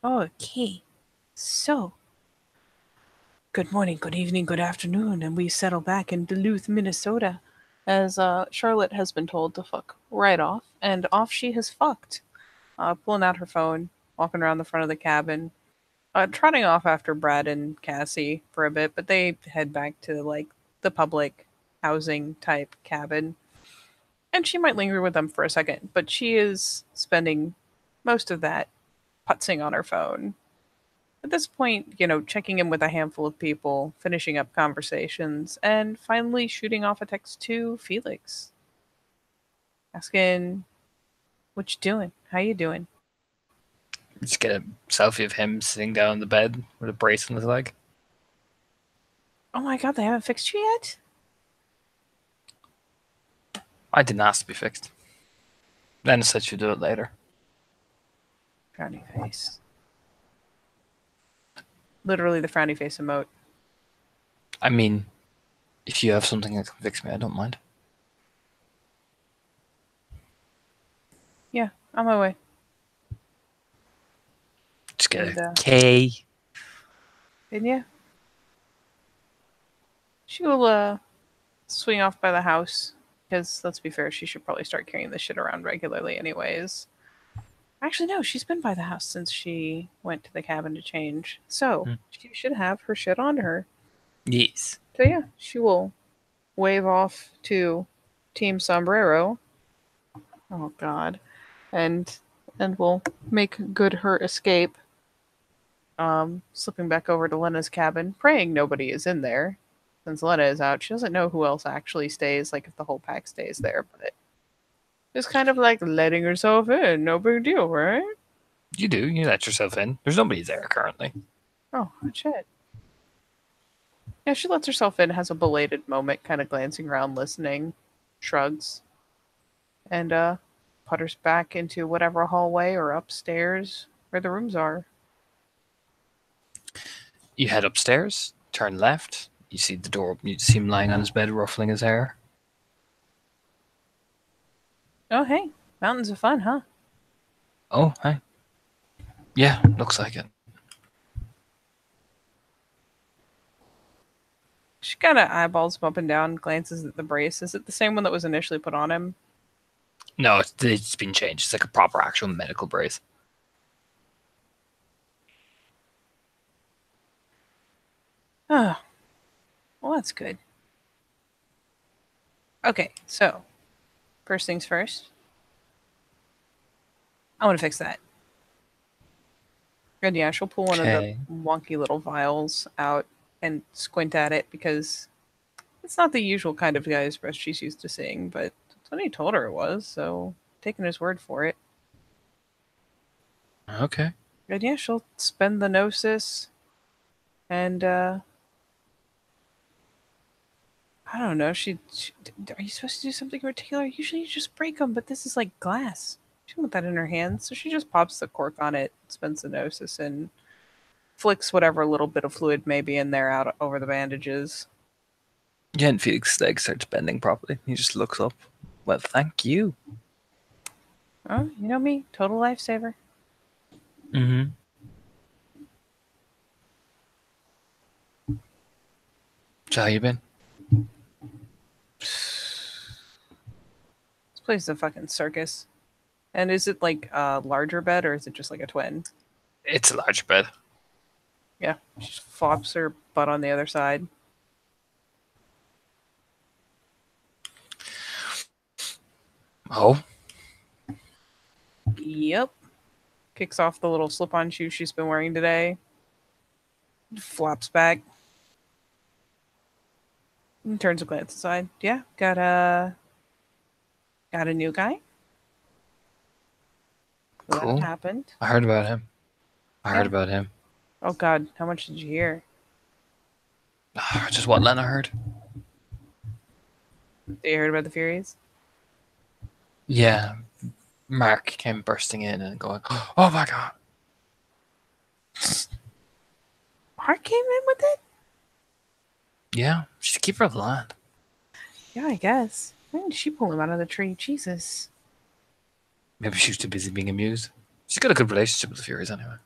Okay. So, good morning, good evening, good afternoon, and we settle back in Duluth, Minnesota, as Charlotte has been told to fuck right off, and off she has fucked. Pulling out her phone, walking around the front of the cabin, trotting off after Brad and Cassie for a bit, but they head back to like the public housing type cabin, and she might linger with them for a second, but she is spending most of that putzing on her phone. At this point, checking in with a handful of people, finishing up conversations, and finally shooting off a text to Felix, asking, "What you doing? How you doing?" Just get a selfie of him sitting down on the bed with a brace on his leg. Oh my god, they haven't fixed you yet? I didn't ask to be fixed. Then said she'd do it later. Frowny face. Literally the frowny face emote. I mean, if you have something that can fix me, I don't mind. Yeah, on my way. Just get And, a K. and yeah, she will, swing off by the house. Because, let's be fair, she should probably start carrying this shit around regularly, anyways. Actually, no, she's been by the house since she went to the cabin to change. So, she should have her shit on her. Yes. So, yeah, she will wave off to Team Sombrero. Oh, God. And will make good her escape. Slipping back over to Lena's cabin, praying nobody is in there. Since Lena is out, she doesn't know who else actually stays, like if the whole pack stays there, but just kind of like letting herself in. No big deal, right? You do. You let yourself in. There's nobody there currently. Oh, shit. Yeah, she lets herself in, has a belated moment, kind of glancing around, listening, shrugs, and putters back into whatever hallway or upstairs where the rooms are. You head upstairs, turn left. You see the door. You see him lying on his bed, ruffling his hair. Oh, hey, mountains of fun, huh? Oh, hi. Yeah, looks like it. She kind of eyeballs him up and down, glances at the brace. Is it the same one that was initially put on him? No, it's been changed. It's like a proper actual medical brace. Oh, well, that's good. Okay, so first things first, I want to fix that. And yeah, she'll pull one of the Okay. wonky little vials out and squint at it because it's not the usual kind of guy's breast she's used to seeing, but that's what he told her it was, so taking his word for it. Okay. And yeah, she'll spend the gnosis and I don't know. Are you supposed to do something particular? Usually you just break them, but this is like glass. She don't want that in her hand, so she just pops the cork on it, spends the gnosis, and flicks whatever little bit of fluid may be in there out over the bandages. Yeah, and Felix's leg starts bending properly. He just looks up. Well, thank you. Oh, you know me, total lifesaver. Mm-hmm. So how you been? This place is a fucking circus. And is it like a larger bed or is it just like a twin? It's a large bed. Yeah, she just flops her butt on the other side. Oh, Yep. Kicks off the little slip on shoe she's been wearing today. Flops back. And turns a glance aside. Yeah, got a new guy. So that cool. happened. I heard about him. I heard Yeah. about him. Oh god, how much did you hear? Just what Lena heard. Did you hear about the Furies? Yeah, Mark came bursting in and going, "Oh my god!" Mark came in with it? Yeah, she's a keeper of the land. Yeah, I guess. When did she pull him out of the tree? Jesus. Maybe she was too busy being amused. She's got a good relationship with the Furies anyway.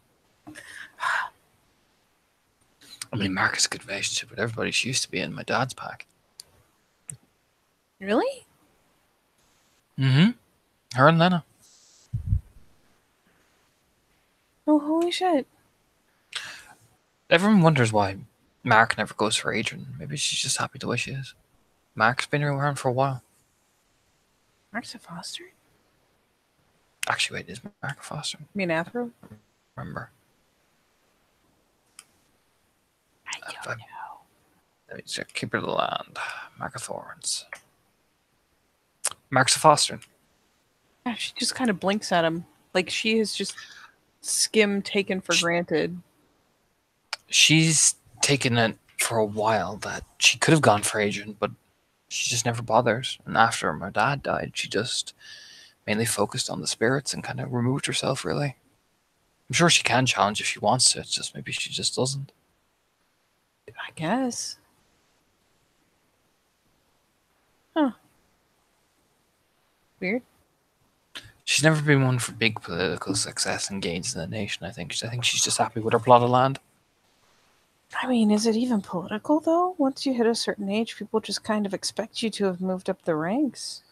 I mean, Mark has a good relationship with everybody. She used to be in my dad's pack. Really? Mm-hmm. Her and Lena. Oh, holy shit. Everyone wonders why Mark never goes for Adrian. Maybe she's just happy the way she is. Mark's been around for a while. Mark's a foster? Actually, wait, is Mark a foster? You mean Afro? Remember? I don't know. Let me check. Keeper of the Land. Mark of Thorns. Mark's a foster. Yeah, she just kind of blinks at him. Like she has just Skim taken for granted. She's taken it for a while that she could have gone for Adrian, but she just never bothers. And after my dad died, she just mainly focused on the spirits and kind of removed herself, really. I'm sure she can challenge if she wants to, it's just maybe she just doesn't. I guess. Huh. Weird. She's never been one for big political success and gains in the nation, I think. I think she's just happy with her plot of land. I mean, is it even political, though? Once you hit a certain age, people just kind of expect you to have moved up the ranks.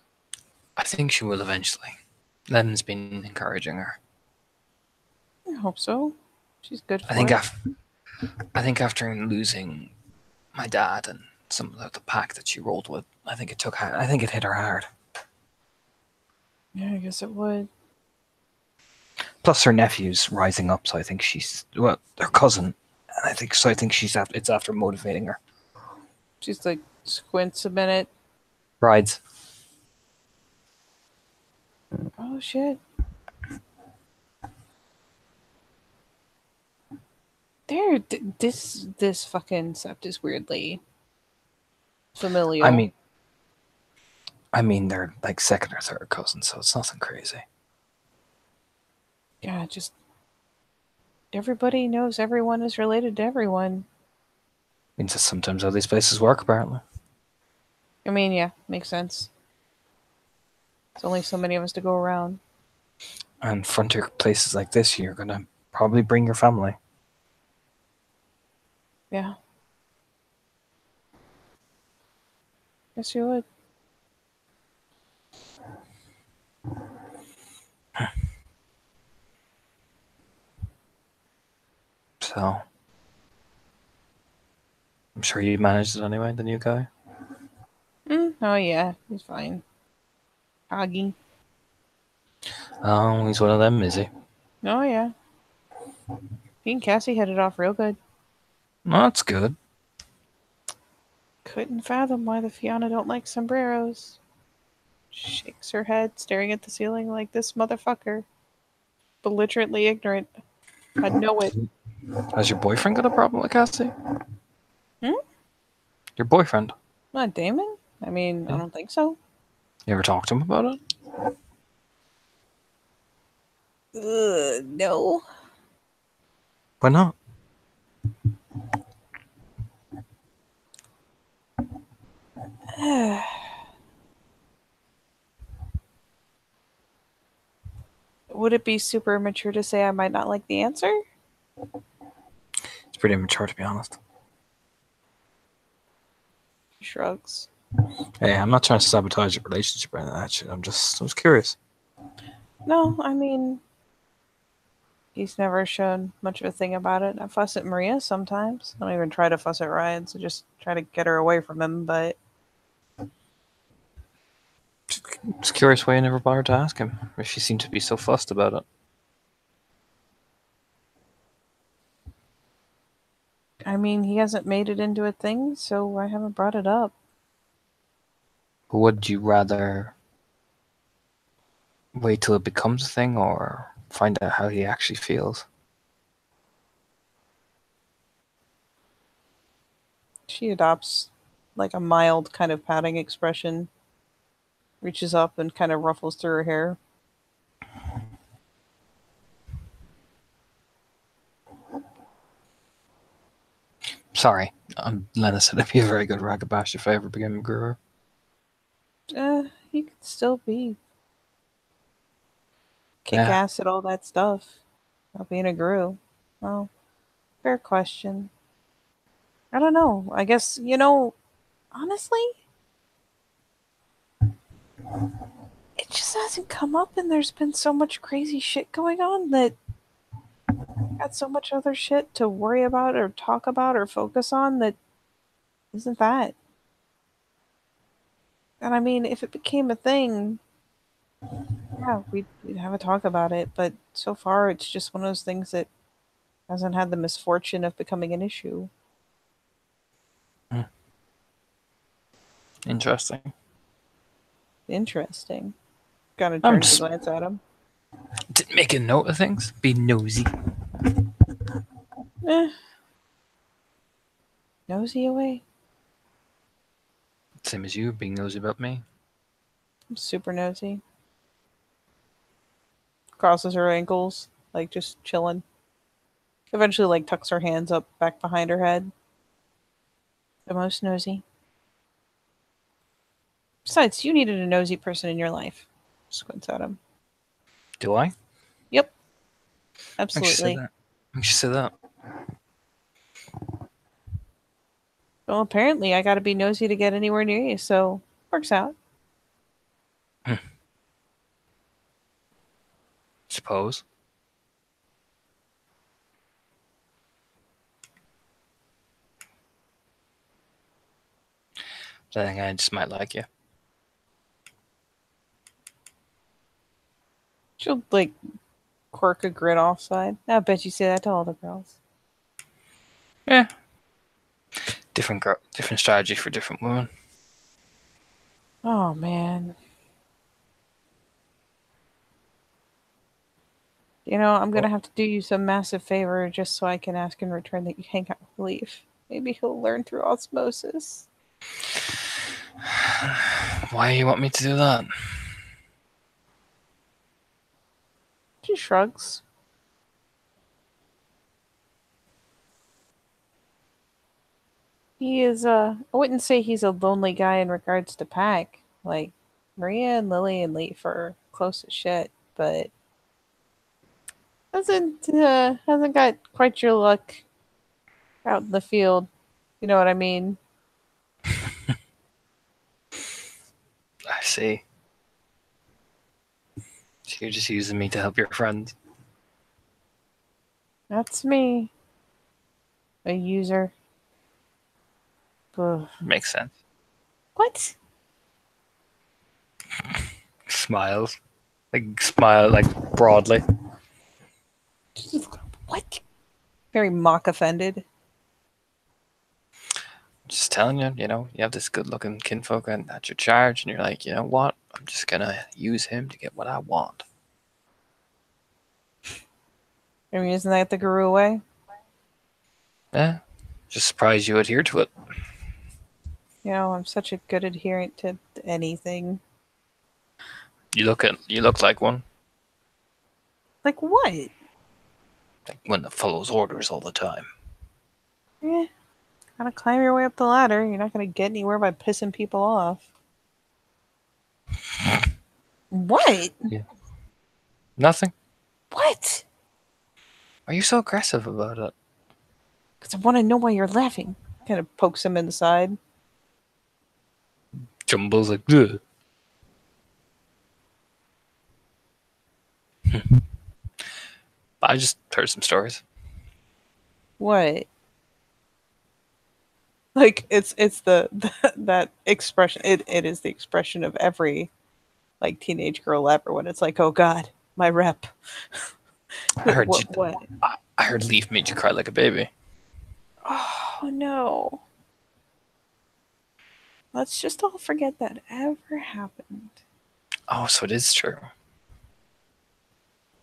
I think she will eventually. Lennon's been encouraging her. I hope so. She's good for I think, it. I think after losing my dad and some of the pack that she rolled with, I think it hit her hard. Yeah, I guess it would. Plus, her nephew's rising up, so I think she's her cousin, and I think it's after motivating her. She's like squints a minute. Rides. Oh shit. This fucking sept is weirdly familial. I mean, they're like second or third cousins, so it's nothing crazy. Yeah, just everybody knows everyone is related to everyone. Means that sometimes how these places work, apparently. I mean, yeah, makes sense. There's only so many of us to go around. And frontier places like this, you're gonna probably bring your family. Yeah. Yes, you would. So, I'm sure you managed it anyway, the new guy. Oh yeah, he's fine. Augie. Oh, he's one of them, is he? Oh yeah. He and Cassie hit it off real good. Well, that's good. Couldn't fathom why the Fianna don't like sombreros. Shakes her head, staring at the ceiling like this motherfucker. Belligerently ignorant. I know it. Has your boyfriend got a problem with Cassie? Hmm? Your boyfriend? Not Damon? I mean, I don't think so. You ever talk to him about it? No. Why not? Would it be super mature to say I might not like the answer? It's pretty immature, to be honest. He shrugs. Hey, I'm not trying to sabotage your relationship or anything like that shit. I was curious. No, I mean, he's never shown much of a thing about it. I fuss at Maria sometimes. I don't even try to fuss at Ryan, so just try to get her away from him, but Just curious why you never bothered to ask him if he seemed to be so fussed about it. I mean, he hasn't made it into a thing, so I haven't brought it up. Would you rather wait till it becomes a thing or find out how he actually feels? She adopts like a mild kind of pouting expression, reaches up and kind of ruffles through her hair. Sorry, Lena said I'd be a very good ragabash if I ever became a grower. He could still be kick Yeah. ass at all that stuff. Not being a guru. Well, fair question. I don't know. I guess, honestly, it just hasn't come up, and there's been so much crazy shit going on that I got so much other shit to worry about or talk about or focus on that isn't that. And I mean, if it became a thing, yeah, we'd have a talk about it. But so far, it's just one of those things that hasn't had the misfortune of becoming an issue. Interesting. Interesting. Kind of I'm turns to just glance at him. make a note of things. Be nosy. Eh, nosy away. Same as you being nosy about me. I'm super nosy. Crosses her ankles, like just chilling. Eventually, like tucks her hands up back behind her head. The most nosy. Besides, you needed a nosy person in your life. Squints at him. Do I? Yep, I should say absolutely. that. I should say that. Well, apparently, I gotta be nosy to get anywhere near you, so works out. Suppose. I think I just might like you. She'll, like, quirk a grin offside. I bet you say that to all the girls. Yeah. Different strategy for different women. Oh, man. I'm gonna have to do you some massive favor just so I can ask in return that you hang out with Leaf. Maybe he'll learn through osmosis. Why you want me to do that? She shrugs. He is, I wouldn't say he's a lonely guy in regards to Pack. Like, Maria and Lily and Leaf are close as shit, but hasn't got quite your luck out in the field. You know what I mean? I see. So you're just using me to help your friends. That's me. A user. Ugh. Makes sense. What? Smiles. Like smile like broadly. What? Very mock offended. Just telling you, you have this good looking kinfolk at your charge, and you're like, you know what? I'm just gonna use him to get what I want. I mean, isn't that the guru way? Yeah. Just surprised you adhere to it. I'm such a good adherent to anything. You look like one. Like what? Like one that follows orders all the time. Eh, gotta climb your way up the ladder. You're not gonna get anywhere by pissing people off. What? Yeah. Nothing. What? Why are you so aggressive about it? Because I want to know why you're laughing. Kind of pokes him in the side. Jumbo's like, ugh. I just heard some stories. What? Like it's the that expression. It is the expression of every like teenage girl ever when it's like, oh God, my rep. I heard you, What? I heard Leaf made you cry like a baby. Oh no. Let's just all forget that ever happened. Oh, so it is true.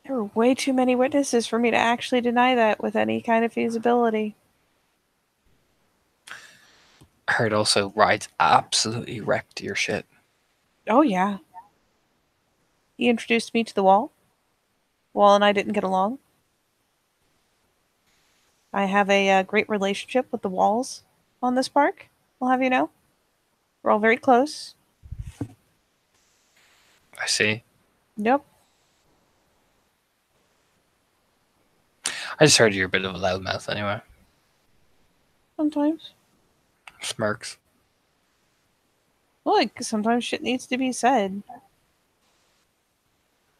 There were way too many witnesses for me to actually deny that with any kind of feasibility. I heard also Rides absolutely wrecked your shit. Oh yeah. He introduced me to the wall. Wall and I didn't get along. I have a great relationship with the walls on this park. I'll have you know. We're all very close. I see. Nope. I just heard you're a bit of a loudmouth anyway. Sometimes. Smirks. Well, like, sometimes shit needs to be said.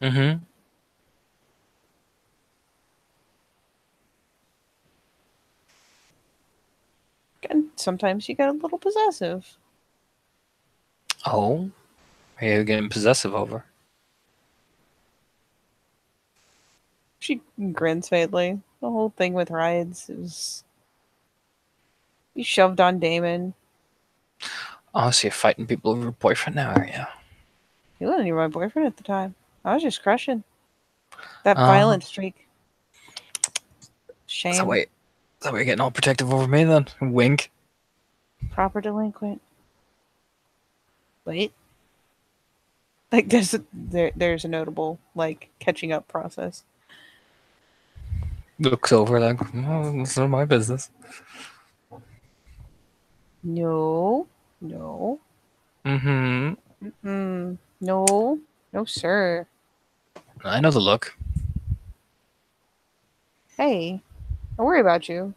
Mm-hmm. And sometimes you get a little possessive. Oh? Are you getting possessive over? She grins faintly. The whole thing with rides is. You shoved on Damon. Oh, so you're fighting people over your boyfriend now, are you? He wasn't even my boyfriend at the time. I was just crushing. That Uh-huh. violent streak. So Shame. wait. So you're getting all protective over me then? Wink. Proper delinquent. Wait. Like there's a notable like catching up process. Looks over like, oh, it's none of my business. No. No. Mm-hmm. No. No, sir. I know the look. Hey, I worry about you.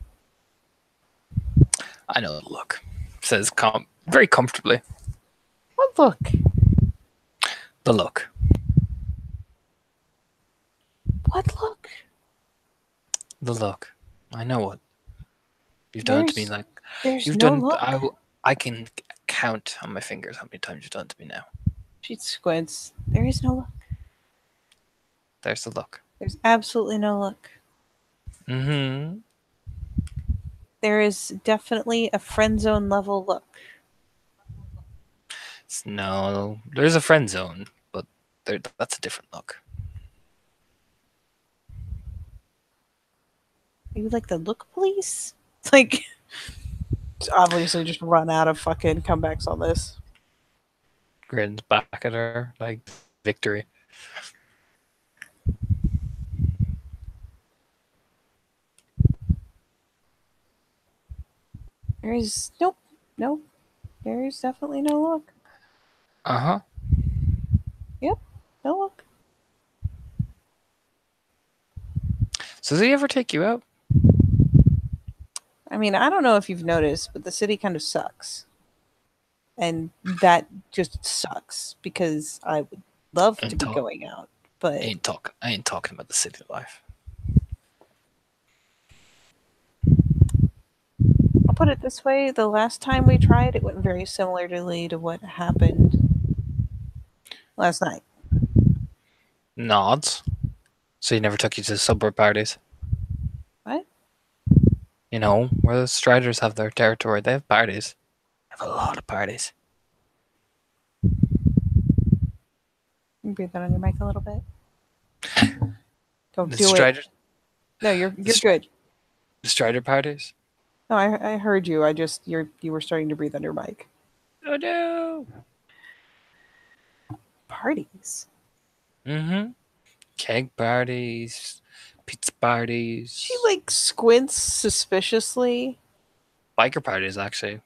I know the look. Says very comfortably. What look? The look. What look? The look. I know what you've done to me. There's Like there's you've no done. look. I can count on my fingers how many times you've done to me now. She squints. There is no look. There's the look. There's absolutely no look. Mm-hmm. There is definitely a friend zone level look. No, there's a friend zone, but that's a different look. Are you like the look police? It's like it's obviously just run out of fucking comebacks on this. Grins back at her like victory. There is nope, nope. There is definitely no look. Uh-huh. Yep, no look. So does he ever take you out? I mean, I don't know if you've noticed, but the city kind of sucks. And that just sucks because I would love to Ain't be talk. going out, but I ain't talking about the city life. I'll put it this way, the last time we tried it went very similarly to what happened last night. Nods. So he never took you to suburb parties. What? You know, where the Striders have their territory, they have parties. They have a lot of parties. You breathe that on your mic a little bit. Don't The do it. Strider, No, you're good. the Strider parties. No, I heard you. You were starting to breathe on your mic. Oh no. Parties. Mm-hmm. Keg parties, pizza parties, She like squints suspiciously. biker parties. Actually,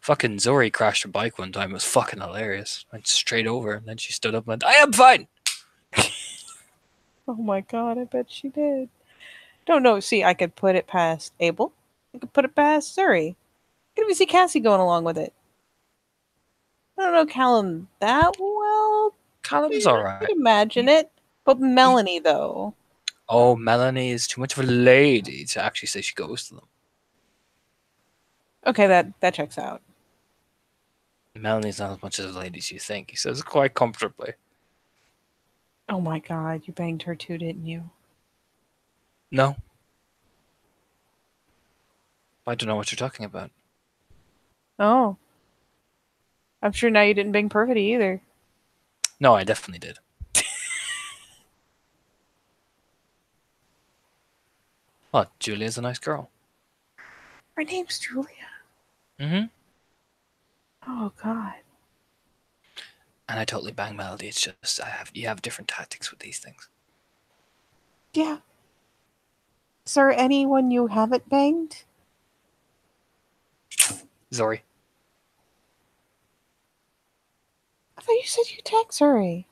fucking Zori crashed her bike one time. It was fucking hilarious. Went straight over, and then she stood up and went, "I am fine." Oh my god, I bet she did. Don't know. See, I could put it past Abel. I could put it past Suri. I could even see Cassie going along with it. I don't know Callum that well. Callum's I alright. could imagine it. But Melanie, though. Oh, Melanie is too much of a lady to actually say she goes to them. Okay, that checks out. Melanie's not as much as a lady as you think. He says quite comfortably. Oh my god, you banged her too, didn't you? No, I don't know what you're talking about. Oh. I'm sure now you didn't bang Perfidy either. No, I definitely did. What? Julia's a nice girl. Her name's Julia. Mm-hmm. Oh god. And I totally bang Melody. It's just you have different tactics with these things. Yeah. Is there anyone you haven't banged? Zori. I thought you said you tagged Suri.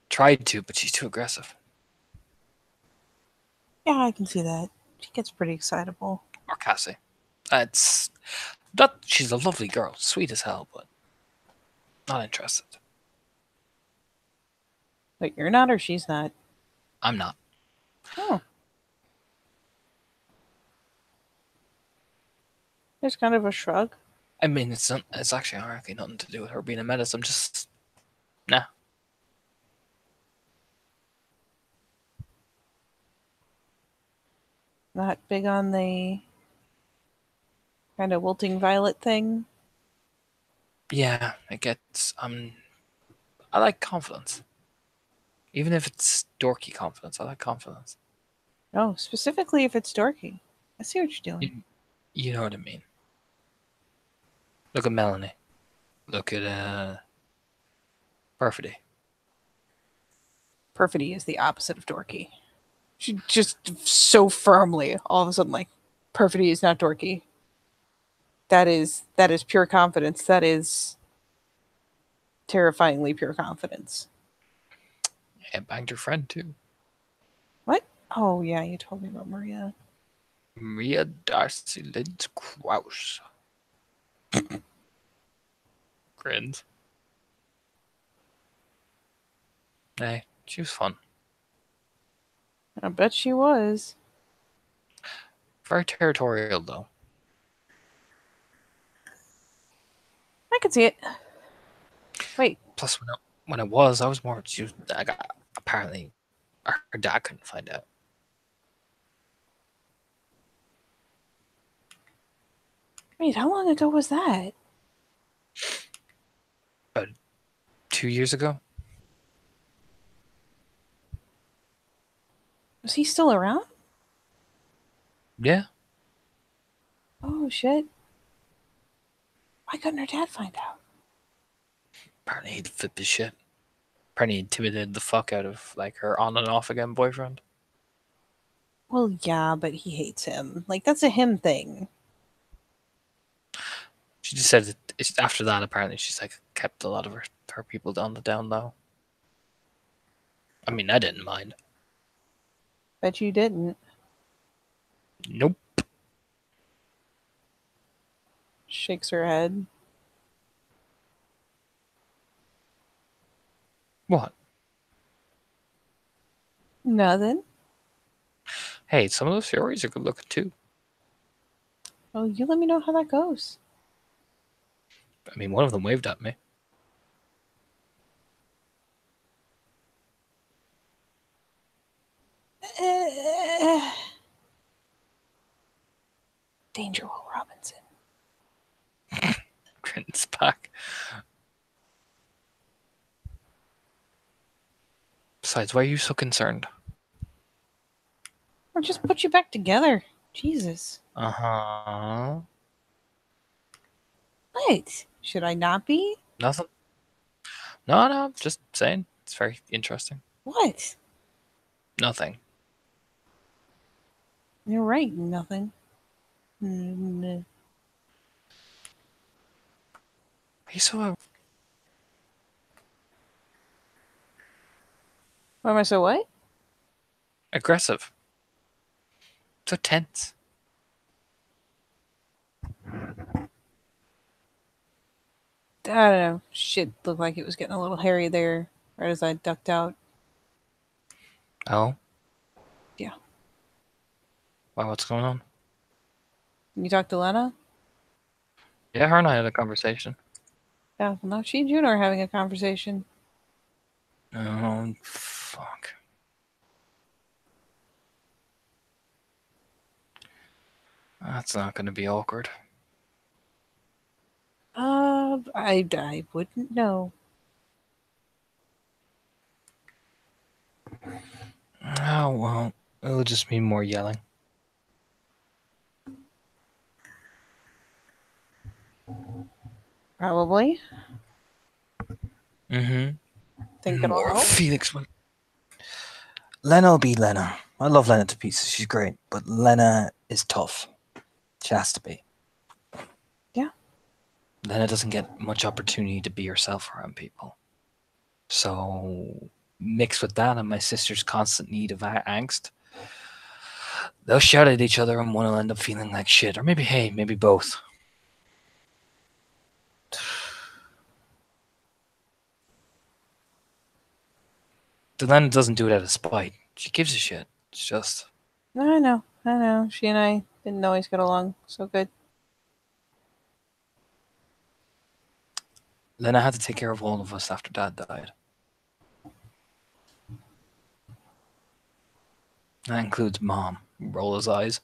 Tried to, but she's too aggressive. Yeah, I can see that. She gets pretty excitable. Or Cassie. It's not. She's a lovely girl, sweet as hell, but not interested. But you're not, or she's not. I'm not. Oh. There's kind of a shrug. I mean, it's actually hardly nothing to do with her being a menace. I'm just nah. Not big on the kind of wilting violet thing. Yeah, it gets. I like confidence, even if it's dorky confidence. I like confidence. No, specifically if it's dorky. I see what you're doing. You know what I mean. Look at Melanie. Look at Perfidy. Perfidy is the opposite of dorky. She just so firmly, all of a sudden, like, perfidy is not dorky. That is pure confidence. That is terrifyingly pure confidence. Yeah, banged your friend too. What? Oh yeah, you told me about Maria. Maria Darcy Lynch Krause. Grins. Hey, she was fun. I bet she was. Very territorial though. I could see it. Wait, Plus, when it was, I was more. I got apparently her dad couldn't find out. how long ago was that? About 2 years ago. Was he still around? Yeah. Oh shit. Why couldn't her dad find out? Apparently he'd flipped his shit. Apparently he intimidated the fuck out of like her on and off again boyfriend. Well, yeah, but he hates him. Like, that's a him thing. She just said that after that, apparently she's like kept a lot of her people on the down low. I mean, I didn't mind. Bet you didn't. Nope. Shakes her head. What? Nothing. Hey, some of those Furies are good looking too. Well, you let me know how that goes. I mean, one of them waved at me. Danger Will Robinson. Grins back. Besides, why are you so concerned? Or just put you back together. Jesus. Uh-huh. What? Should I not be? Nothing. No, just saying. It's very interesting. What? Nothing. You're right, nothing. Mm. Are you so Why am I so what? aggressive? So tense. I don't know. Shit looked like it was getting a little hairy there, right as I ducked out. Oh? Yeah. Wow, what's going on? You talked to Lena? Yeah, her and I had a conversation. Yeah, well, now she and Juno are having a conversation. Oh, fuck. That's not going to be awkward. I wouldn't know. Oh, well, it'll just mean more yelling. Probably. Mm-hmm. Think it'll help. Felix will. Lena will be Lena. I love Lena to pieces. She's great. But Lena is tough. She has to be. Yeah. Lena doesn't get much opportunity to be herself around people. So, mixed with that and my sister's constant need of angst, They'll shout at each other and one will end up feeling like shit. Or maybe, hey, maybe both. Delana doesn't do it out of spite. She gives a shit. It's just... I know. She and I didn't always get along so good. Then I had to take care of all of us after Dad died. That includes Mom. Roll his eyes.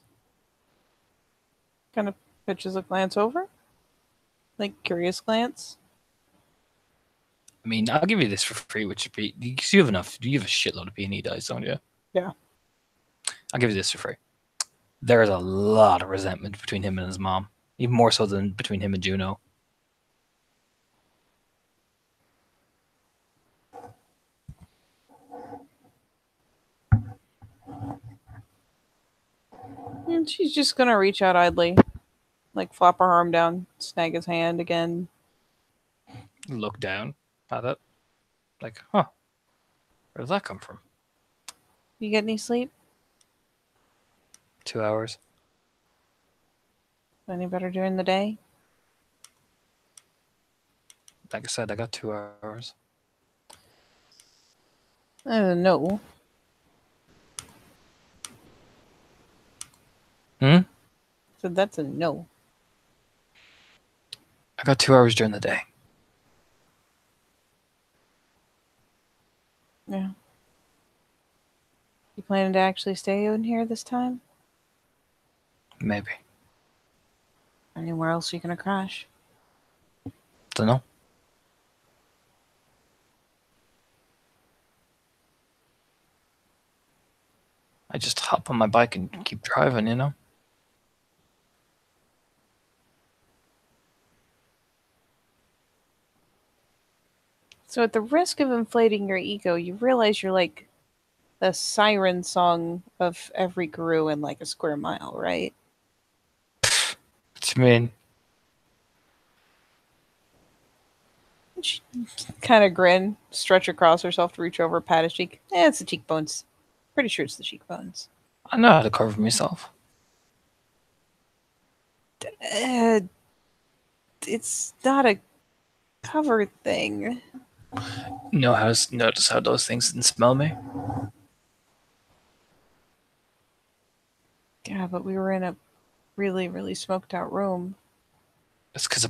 Kind of pitches a glance over. Like, curious glance. I mean, I'll give you this for free, which would be... Because you have enough. You have a shitload of P&E dice, don't you? Yeah. I'll give you this for free. There is a lot of resentment between him and his mom. Even more so than between him and Juno. And she's just gonna reach out idly. Like, flop her arm down, snag his hand again. Look down at it. Like, huh. Where did that come from? You get any sleep? 2 hours. Any better during the day? Like I said, I got 2 hours. No. So that's a no. I got 2 hours during the day. Yeah. You planning to actually stay in here this time? Maybe. Anywhere else you gonna crash? Dunno. I just hop on my bike and keep driving, you know? So at the risk of inflating your ego, you realize you're like the siren song of every guru in like a square mile, right? What you mean? She kind of grin, stretch across herself to reach over, pat his cheek. It's the cheekbones. Pretty sure it's the cheekbones. I know how to cover myself. Uh, it's not a cover thing. Notice how those things didn't smell me? Yeah, but we were in a really, really smoked out room. It's because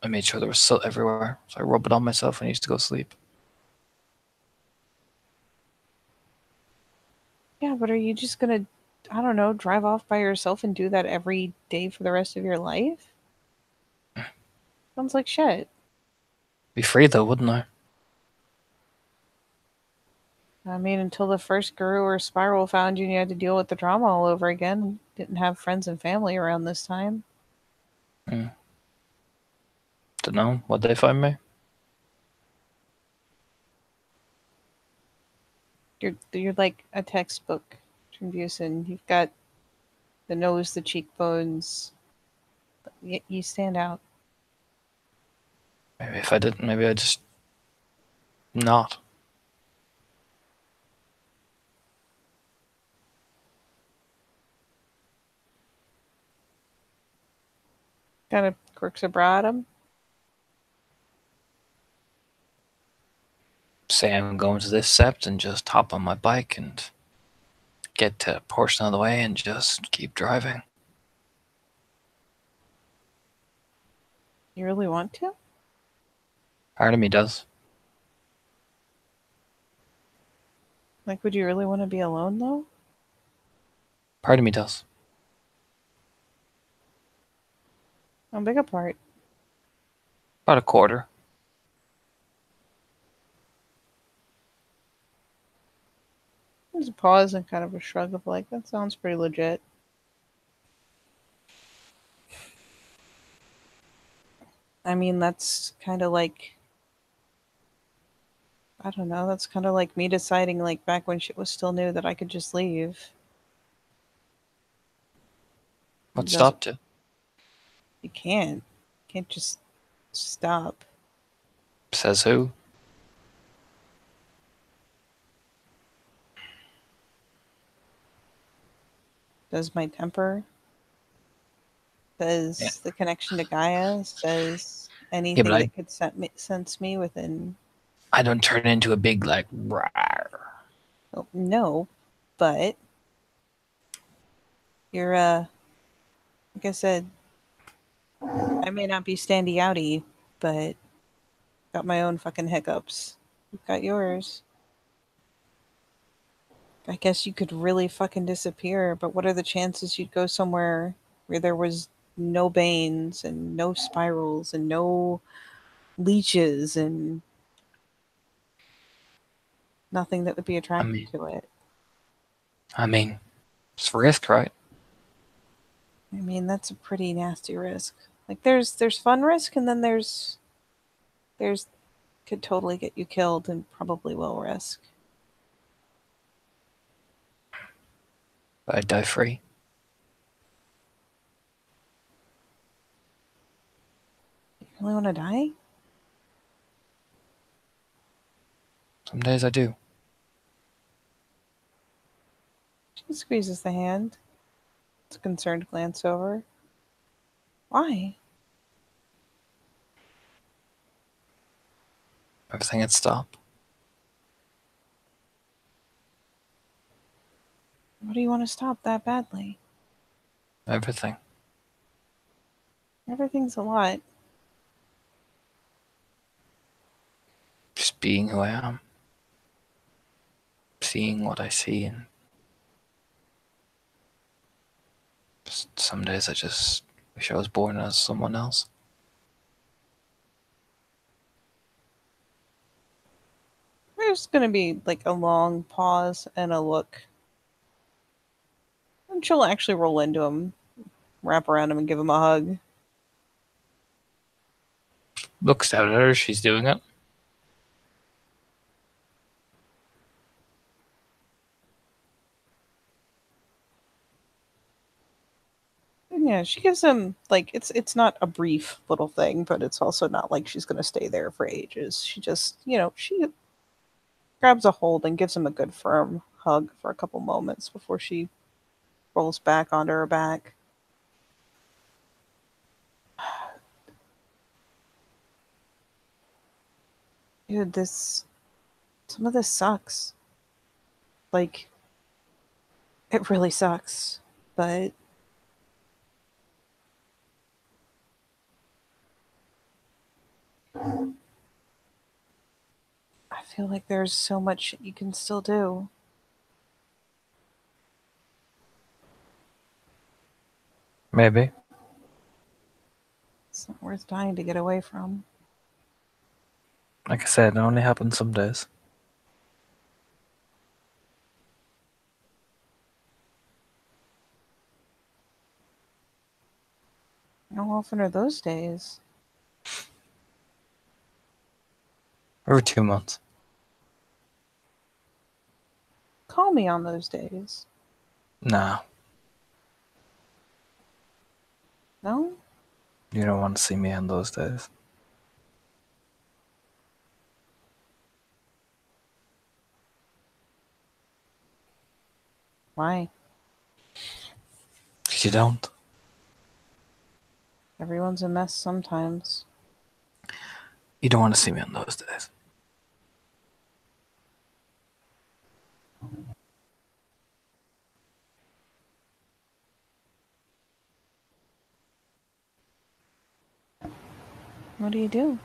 I made sure there was soot everywhere, so I rub it on myself when I used to go sleep. Yeah, but are you just gonna, I don't know, drive off by yourself and do that every day for the rest of your life? Sounds like shit. Be free though, wouldn't I? I mean, until the first guru or spiral found you and you had to deal with the drama all over again. Didn't have friends and family around this time. Dunno. What'd they find me? You're like a textbook, Trimbuson. You've got the nose, the cheekbones. You stand out. Maybe if I didn't, maybe I'd just not. Kind of quirks a brow at him. Say I'm going to this sept and just hop on my bike and get to a portion of the way and just keep driving. You really want to? Part of me does. Like, would you really want to be alone, though? Part of me does. How big a part? About a quarter. There's a pause and kind of a shrug of like, that sounds pretty legit. I mean, that's kind of like, I don't know, that's kind of like me deciding, like, back when shit was still new that I could just leave. What Doesn't- stopped you? You can't. You can't just stop. Says who? Does my temper? Does Yeah. the connection to Gaia? Does Yeah, anything but that could sense me within? I don't turn into a big like rawr. Oh, no, but you're like I said, I may not be standy outy, but got my own fucking hiccups. You've got yours. I guess you could really fucking disappear, but what are the chances you'd go somewhere where there was no banes and no spirals and no leeches and nothing that would be I attracted mean, to it? it's risk, right? I mean, that's a pretty nasty risk. Like there's fun risk and then there's could totally get you killed and probably will risk. But I die free. You really want to die? Some days I do. She squeezes the hand. It's a concerned glance over. Why? Everything had stopped. What do you want to stop that badly? Everything. Everything's a lot. Just being who I am. Seeing what I see, and some days I just wish I was born as someone else. There's gonna be like a long pause and a look. And she'll actually roll into him, wrap around him, and give him a hug. Looks out at her, she's doing it. And yeah, she gives him like it's not a brief little thing, but it's also not like she's gonna stay there for ages. She just she grabs a hold and gives him a good firm hug for a couple moments before she rolls back onto her back. Dude, some of this sucks. Like, it really sucks. But I feel like there's so much shit you can still do. Maybe. It's not worth dying to get away from. Like I said, it only happens some days. How often are those days? Every 2 months. Call me on those days. Nah, No? you don't want to see me on those days. Why? 'Cause you don't. Everyone's a mess sometimes. You don't want to see me on those days. What do you do?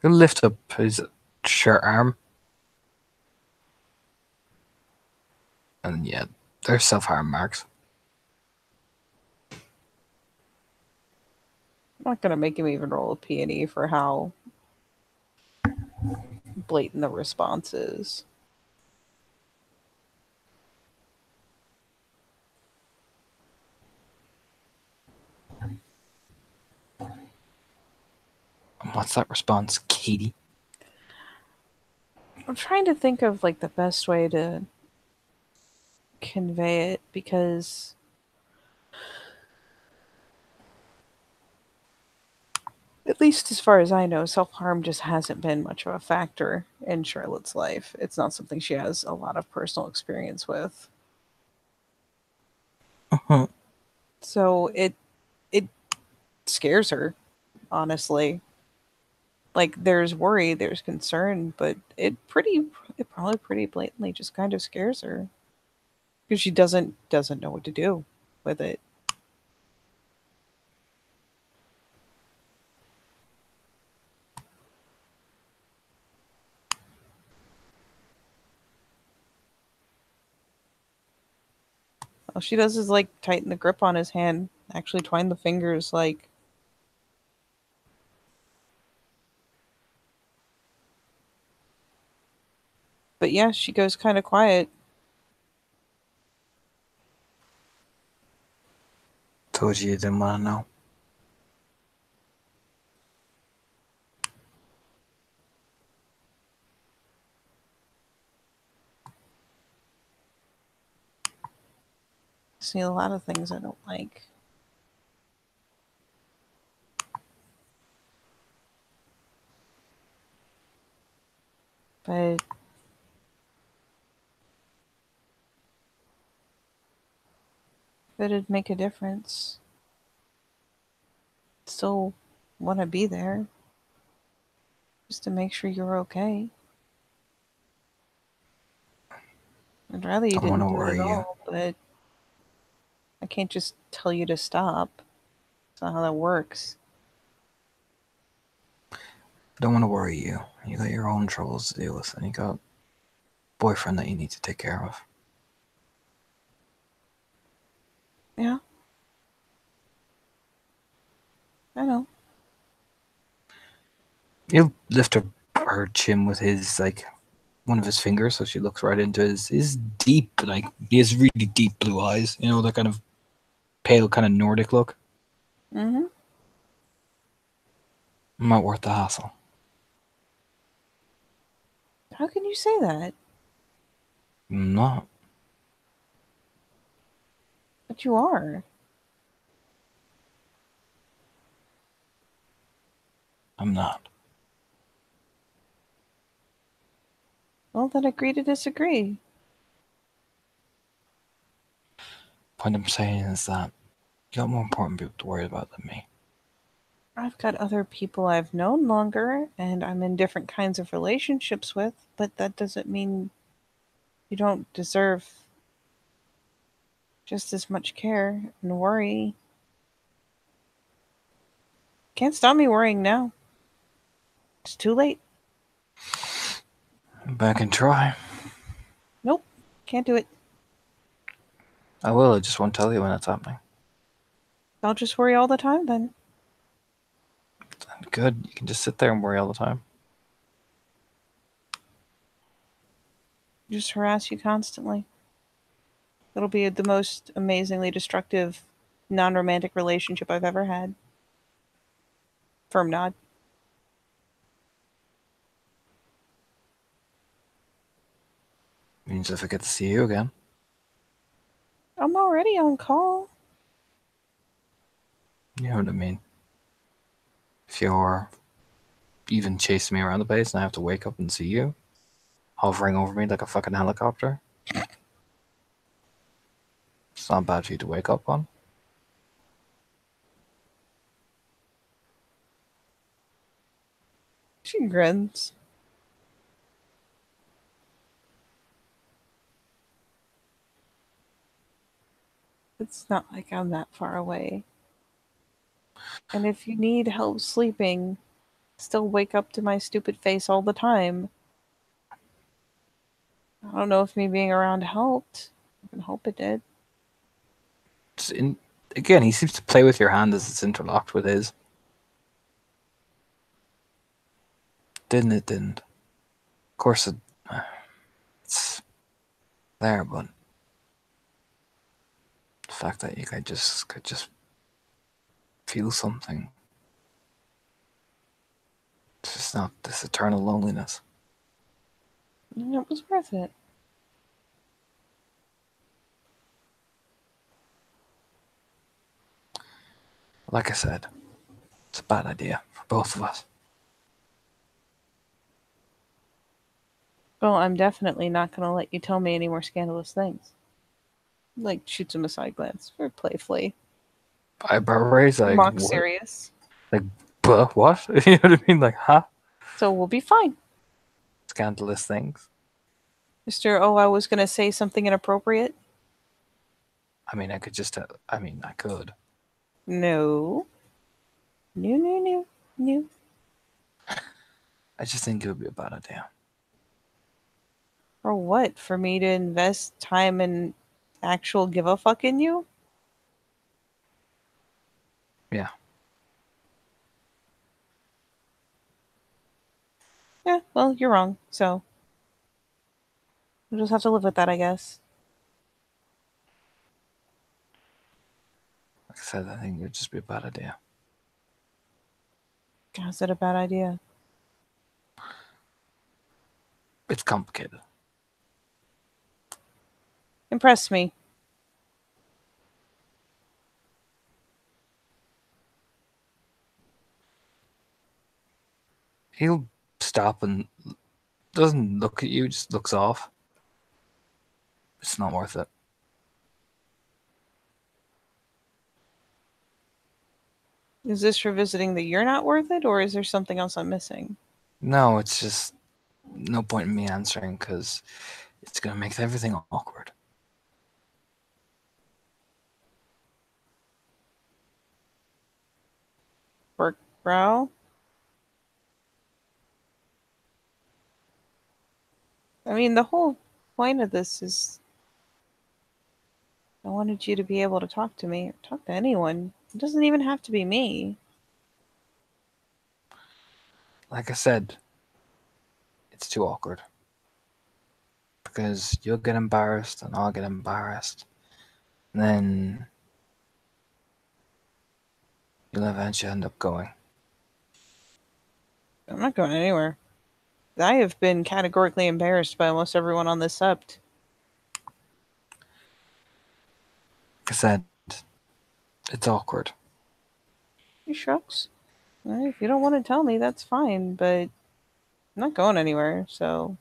He'll lift up his shirt arm. And yeah, there's self-harm marks. I'm not gonna make him even roll a P&E for how blatant the response is. And what's that response, Katie? I'm trying to think of like the best way to convey it because At least as far as I know, self harm just hasn't been much of a factor in Charlotte's life. It's not something she has a lot of personal experience with. Uh-huh. So it scares her, honestly. Like there's worry, there's concern, but it probably pretty blatantly just kind of scares her because she doesn't know what to do with it. All she does is like tighten the grip on his hand, actually twine the fingers like. But yeah, she goes kind of quiet. Told you didn't want to know. See a lot of things I don't like. But if it'd make a difference, still want to be there just to make sure you're okay. I'd rather you Don't want to didn't do it at worry you. all, but I can't just tell you to stop. That's not how that works. Don't want to worry you. You got your own troubles to deal with, and you got a boyfriend that you need to take care of. Yeah, I know. He'll lift her chin with his, like, one of his fingers, so she looks right into his deep, like, he has really deep blue eyes. You know, that kind of pale, kind of Nordic look. Mm-hmm. Not worth the hassle. How can you say that? I'm not. But you are. I'm not. Well, then agree to disagree. Point I'm saying is that you got more important people to worry about than me. I've got other people I've known longer and I'm in different kinds of relationships with, but that doesn't mean you don't deserve just as much care and worry. Can't stop me worrying now. It's too late. Back and try. Nope, can't do it. I will, I just won't tell you when it's happening. I'll just worry all the time then. Good, you can just sit there and worry all the time. Just harass you constantly. It'll be the most amazingly destructive, non romantic relationship I've ever had. Firm nod. Means if I get to see you again. I'm already on call. You know what I mean. If you're even chasing me around the place and I have to wake up and see you, hovering over me like a fucking helicopter, it's not bad for you to wake up on. She grins. It's not like I'm that far away. And if you need help sleeping, still wake up to my stupid face all the time. I don't know if me being around helped. I can hope it did. Again, he seems to play with your hand as it's interlocked with his. Didn't it? Didn't. Of course it's there, but the fact that you could just feel something. It's just not this eternal loneliness. And it was worth it. Like I said, it's a bad idea. Both of us. Well, I'm definitely not going to let you tell me any more scandalous things. Like, shoots him a side glance, very playfully. Eyebrow raise, like, Mock what? serious. Like, what? You know what I mean? Like, huh? So we'll be fine. Scandalous things. Mr. Oh, I was going to say something inappropriate? I mean, I could. No. No, no, no, no. I just think it would be a bad idea. For what? For me to invest time and actual give a fuck in you? Yeah. Yeah, well, you're wrong, so we'll just have to live with that, I guess. Like I said, I think it would just be a bad idea. How's that a bad idea? It's complicated. Impress me. He'll stop and doesn't look at you, just looks off. It's not worth it. Is this revisiting that you're not worth it, or is there something else I'm missing? No, it's just no point in me answering because it's going to make everything awkward. Work brow? I mean, the whole point of this is I wanted you to be able to talk to me, or talk to anyone. It doesn't even have to be me. Like I said, it's too awkward. Because you'll get embarrassed and I'll get embarrassed. And then you'll eventually end up going. I'm not going anywhere. I have been categorically embarrassed by almost everyone on this sept. Like I said, it's awkward. He shrugs. If you don't want to tell me, that's fine, but I'm not going anywhere, so.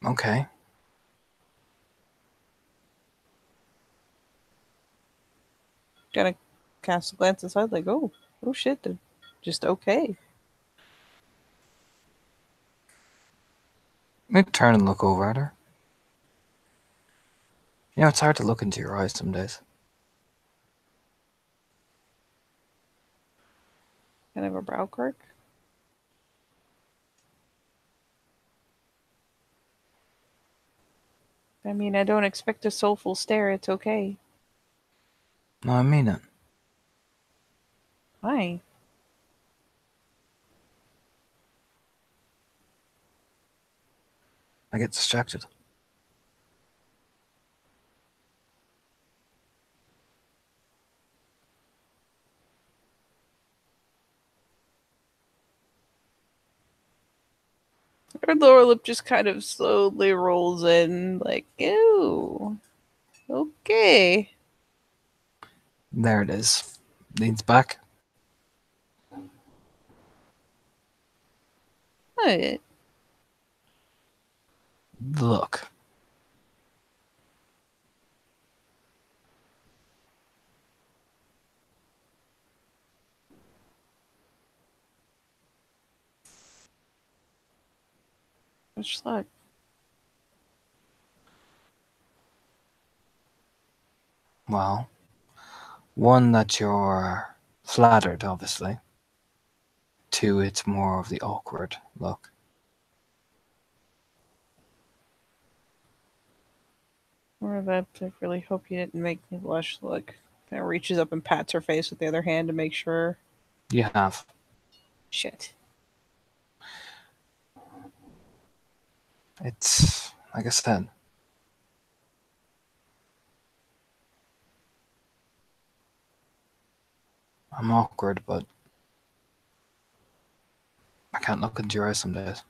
Okay. Kind of cast a glance aside, like, oh shit, they're just okay. Maybe turn and look over at her. You know, it's hard to look into your eyes some days. Kind of a brow quirk. I mean, I don't expect a soulful stare, it's okay. No, I mean it. Why? I get distracted. Her lower lip just kind of slowly rolls in, like, ew. Okay. There it is. Leans back. What? Look. Which luck? Well, one, that you're flattered, obviously. Two, it's more of the awkward look. Or that I really hope you didn't make me blush look. Kind of reaches up and pats her face with the other hand to make sure. You have. Shit. It's, like I said, I I'm awkward, but I can't look into your eyes some days.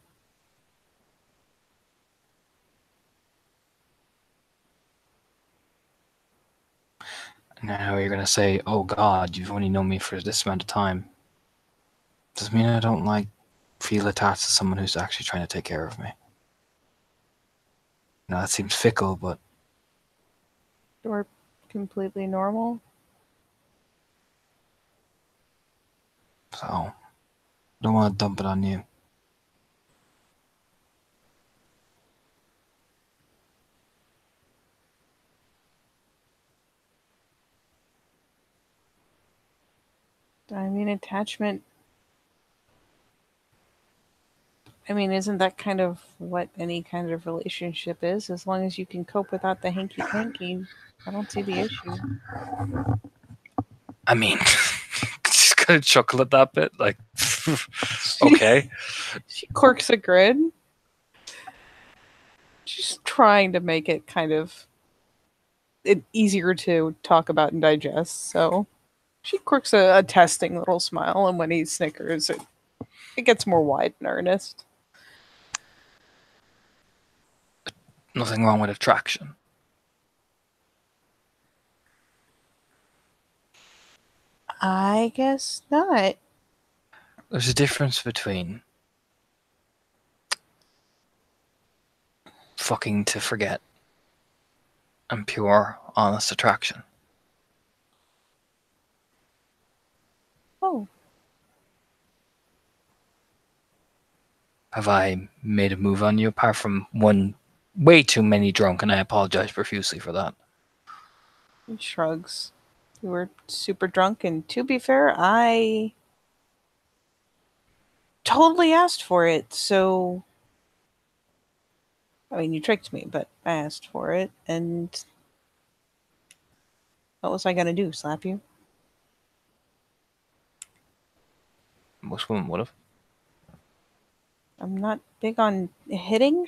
Now you're gonna say, "Oh God, you've only known me for this amount of time." Does mean I don't feel attached to someone who's actually trying to take care of me. That seems fickle, but Or completely normal. so don't want to dump it on you. I mean, attachment. I mean, isn't that kind of what any kind of relationship is? As long as you can cope without the hanky panky, I don't see the issue. I mean, just gonna chuckle at that bit, like, okay. She quirks a grin. She's trying to make it kind of easier to talk about and digest. So she quirks a testing little smile, and when he snickers, it gets more wide and earnest. Nothing wrong with attraction. I guess not. There's a difference between fucking to forget and pure, honest attraction. Oh, Have I made a move on you apart from one way too many drunk, and I apologize profusely for that? he shrugs. You were super drunk, and to be fair, I totally asked for it. So, I mean, you tricked me, but I asked for it, and what was I gonna do? Slap you? Most women would have. I'm not big on hitting.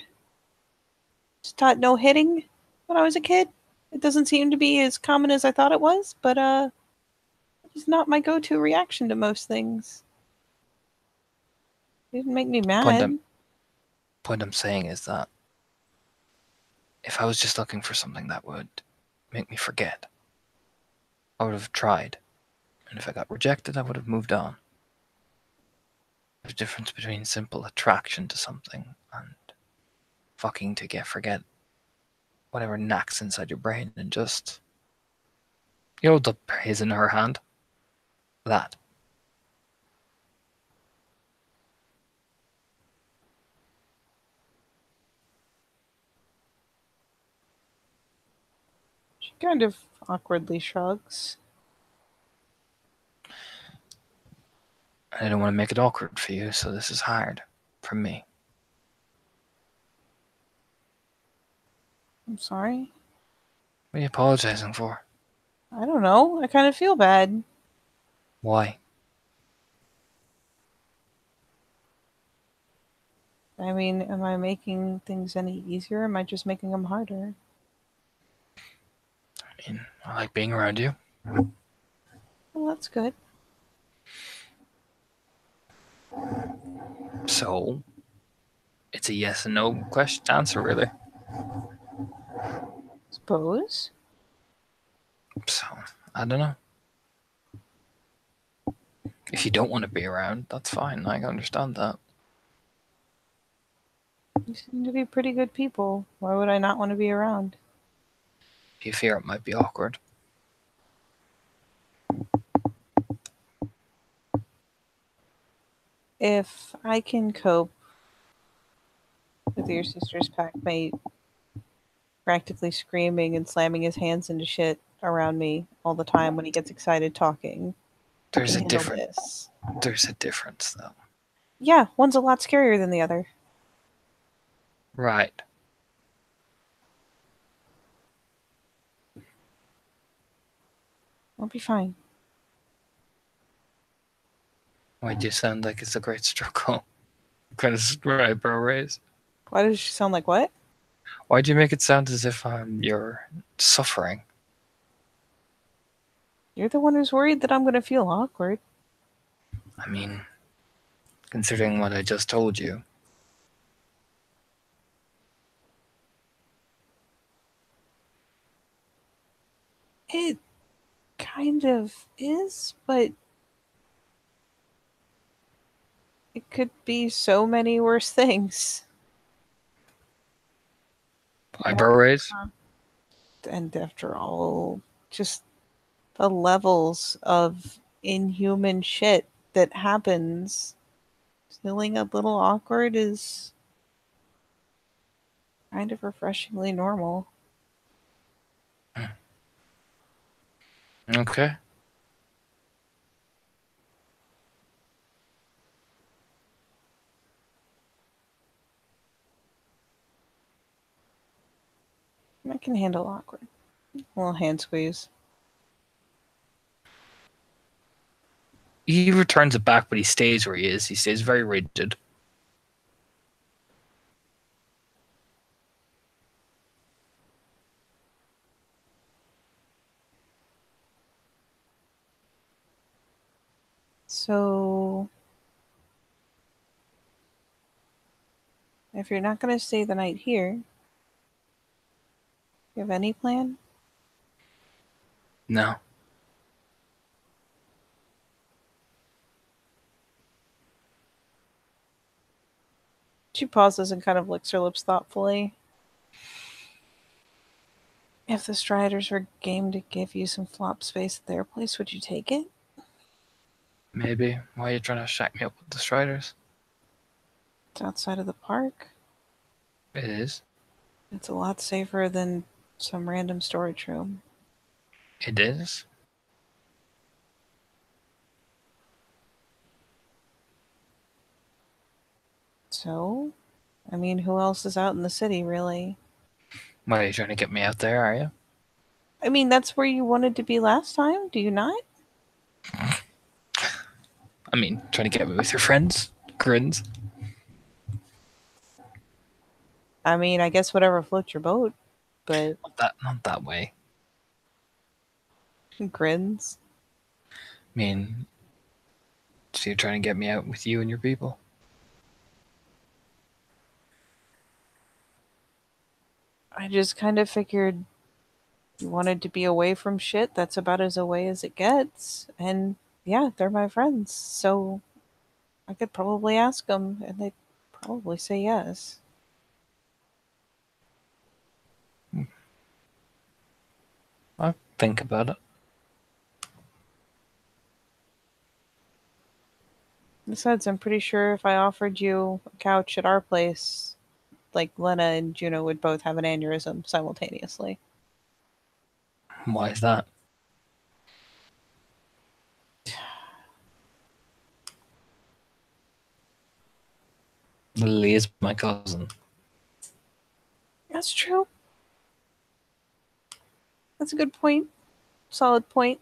Just taught no hitting when I was a kid. It doesn't seem to be as common as I thought it was, but it's not my go-to reaction to most things. It didn't make me Point mad. I'm point I'm saying is that if I was just looking for something that would make me forget, I would have tried. And if I got rejected, I would have moved on. There's a difference between simple attraction to something and fucking to forget whatever knacks inside your brain and just, the his in her hand. That. She kind of awkwardly shrugs. I don't want to make it awkward for you, so this is hard for me. I'm sorry. What are you apologizing for? I don't know. I kind of feel bad. Why? I mean, am I making things any easier? Am I just making them harder? I mean, I like being around you. Well, that's good. So, it's a yes and no question answer, really. Suppose. So, I don't know. If you don't want to be around, that's fine. I can understand that. You seem to be pretty good people. Why would I not want to be around? If you fear it might be awkward. If I can cope with your sister's packmate practically screaming and slamming his hands into shit around me all the time when he gets excited talking, I There's can a handle difference. this. There's a difference, though. Yeah, one's a lot scarier than the other. Right. I'll be fine. Why do you sound like it's a great struggle? Kind of eyebrow raise. Why does she sound like what? Why do you make it sound as if you're suffering? You're the one who's worried that I'm going to feel awkward. I mean, considering what I just told you. It kind of is, but it could be so many worse things. Eyebrow raise? And after all, just the levels of inhuman shit that happens, feeling a little awkward is kind of refreshingly normal. Okay. I can handle awkward. A little hand squeeze. He returns it back, but he stays where he is. He stays very rigid. So, if you're not going to stay the night here, you have any plan? No. She pauses and kind of licks her lips thoughtfully. If the Striders were game to give you some flop space at their place, would you take it? Maybe. Why are you trying to shack me up with the Striders? It's outside of the park. It is. It's a lot safer than some random storage room. It is. So, I mean, who else is out in the city, really? Why are you trying to get me out there, are you? I mean, that's where you wanted to be last time, do you not? I mean, trying to get me with your friends? Grins? I mean, I guess whatever floats your boat, but Not that way. grins. I mean, so you're trying to get me out with you and your people? I just kind of figured you wanted to be away from shit. That's about as away as it gets. And yeah, they're my friends, so I could probably ask them, and they'd probably say yes. I'll think about it. Besides, I'm pretty sure if I offered you a couch at our place, like Lena and Juno would both have an aneurysm simultaneously. Why is that? Lily is my cousin. That's true. That's a good point. Solid point.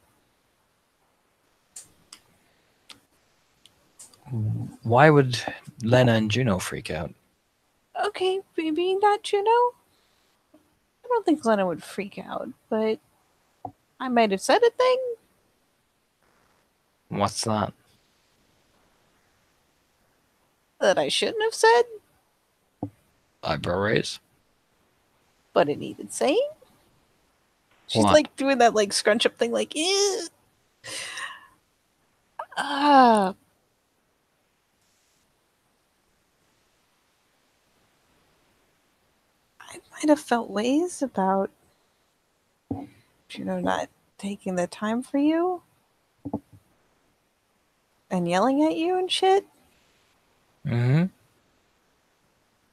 Why would Lena and Juno freak out? Okay, being that Juno, I don't think Lena would freak out, but I might have said a thing What's that? that I shouldn't have said, Eyebrow raise? but it needed saying. She's What? like doing that like scrunch up thing, like, ew. Ah, I might have felt ways about, not taking the time for you and yelling at you and shit. Mm-hmm.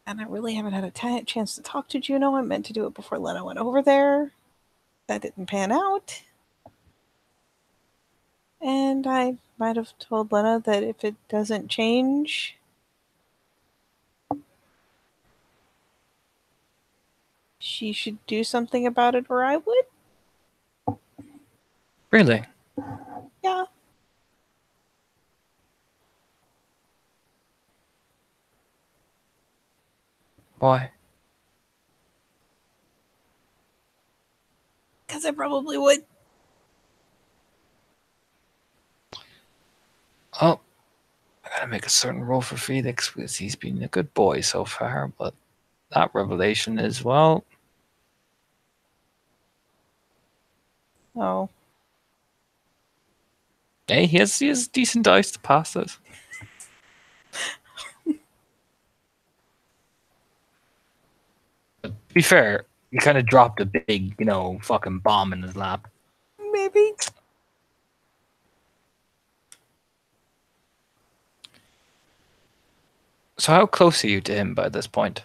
And I really haven't had a chance to talk to Juno. I meant to do it before Lena went over there. That didn't pan out. And I might have told Lena that if it doesn't change, she should do something about it, or I would. Really? Yeah. Why? Because I probably would. Oh, I gotta make a certain roll for Felix because he's been a good boy so far, but that revelation is, well, Oh. hey, he has decent dice to pass this. But to be fair, he kind of dropped a big, fucking bomb in his lap. Maybe. So how close are you to him by this point?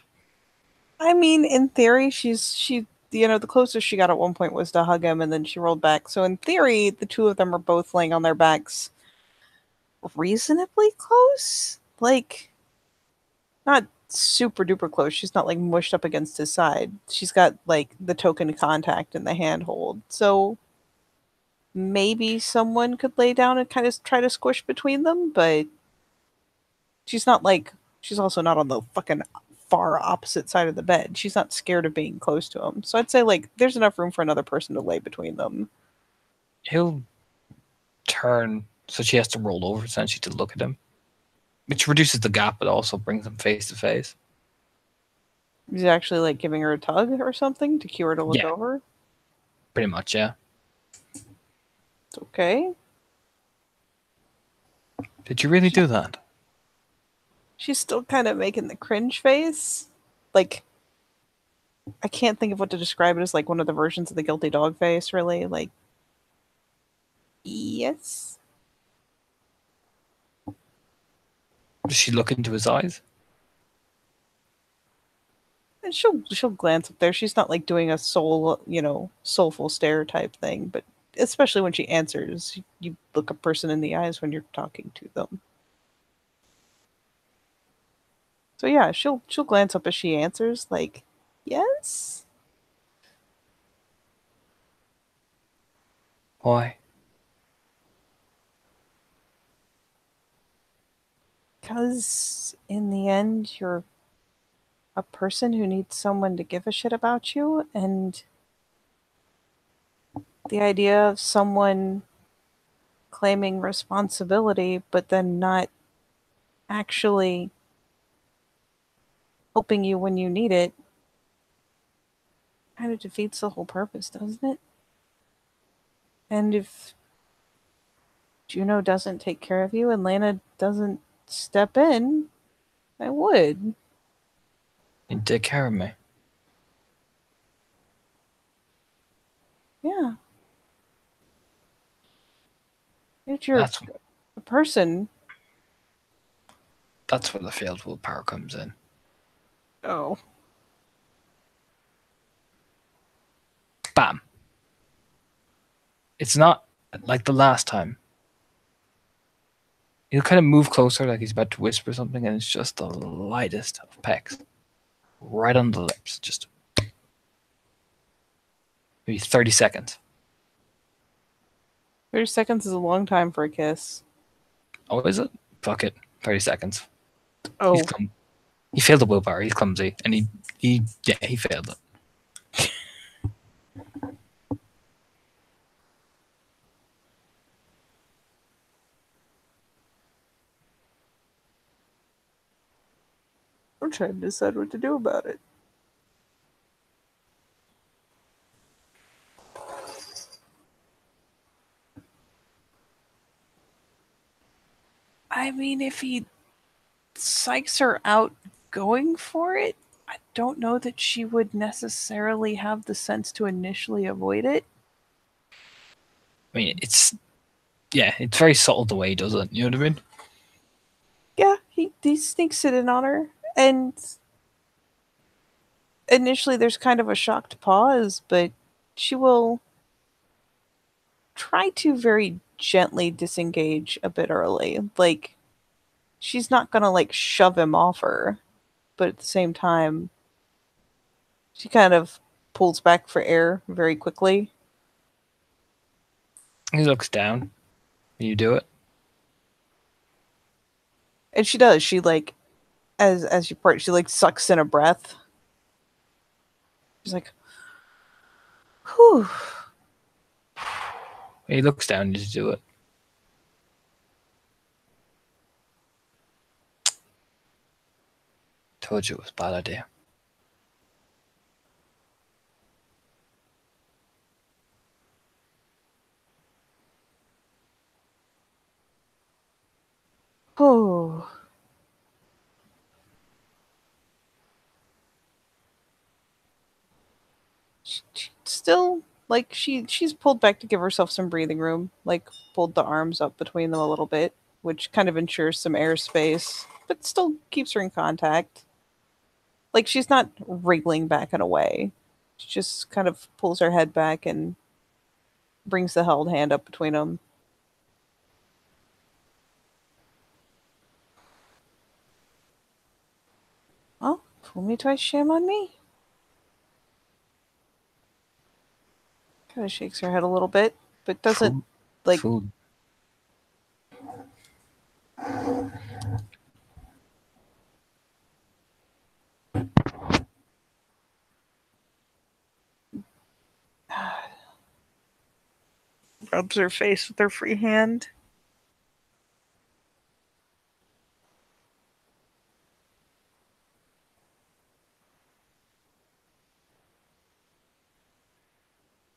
I mean, in theory, the closest she got at one point was to hug him, and then she rolled back. So in theory, the two of them are both laying on their backs, reasonably close. Like, not super duper close. She's not like mushed up against his side. She's got like the token contact in the handhold. So maybe someone could lay down and kind of try to squish between them, but she's not like she's also not on the fucking far opposite side of the bed. She's not scared of being close to him. So I'd say like there's enough room for another person to lay between them. He'll turn, so she has to roll over essentially to look at him, which reduces the gap, but also brings them face to face. He's actually like giving her a tug or something to cue her to look Yeah. over. Pretty much, yeah. It's okay. Did you really do that? She's still kind of making the cringe face. Like, I can't think of what to describe it as, like one of the versions of the guilty dog face, really. Like, yes. Does she look into his eyes? And she'll glance up there. She's not like doing a soulful stare type thing, but especially when she answers, you look a person in the eyes when you're talking to them. So yeah, she'll glance up as she answers, like, yes. Why? Because in the end, you're a person who needs someone to give a shit about you, and the idea of someone claiming responsibility but then not actually helping you when you need it kind of defeats the whole purpose, doesn't it? And if Juno doesn't take care of you and Lana doesn't step in, I would. You take care of me. Yeah. If you're That's a person. that's where the failed willpower comes in. Oh. Bam. It's not like the last time. He'll kind of move closer, like he's about to whisper something, and it's just the lightest of pecks, right on the lips. Just maybe 30 seconds. 30 seconds is a long time for a kiss. Oh, is it? Fuck it. 30 seconds. Oh. He failed the willpower. He's clumsy, and he failed it. I'm trying to decide what to do about it. I mean, if he psychs her out going for it, I don't know that she would necessarily have the sense to initially avoid it. I mean, it's very subtle the way he does it. You know what I mean? Yeah, he sneaks it in on her, and initially there's kind of a shocked pause, but she will try to very gently disengage a bit early. Like, she's not gonna like shove him off her, but at the same time, she kind of pulls back for air very quickly. He looks down. You do it. And she does. She like as you part, she like sucks in a breath. She's like, whew. He looks down. You just do it. Told you it was a bad idea. Oh. Still, like, she's pulled back to give herself some breathing room, like pulled the arms up between them a little bit, which kind of ensures some airspace, but still keeps her in contact. Like, she's not wriggling back and away. She just kind of pulls her head back and brings the held hand up between them. Oh, fool me twice, shame on me. Kind of shakes her head a little bit, but doesn't, Food. like, Food. rubs her face with her free hand.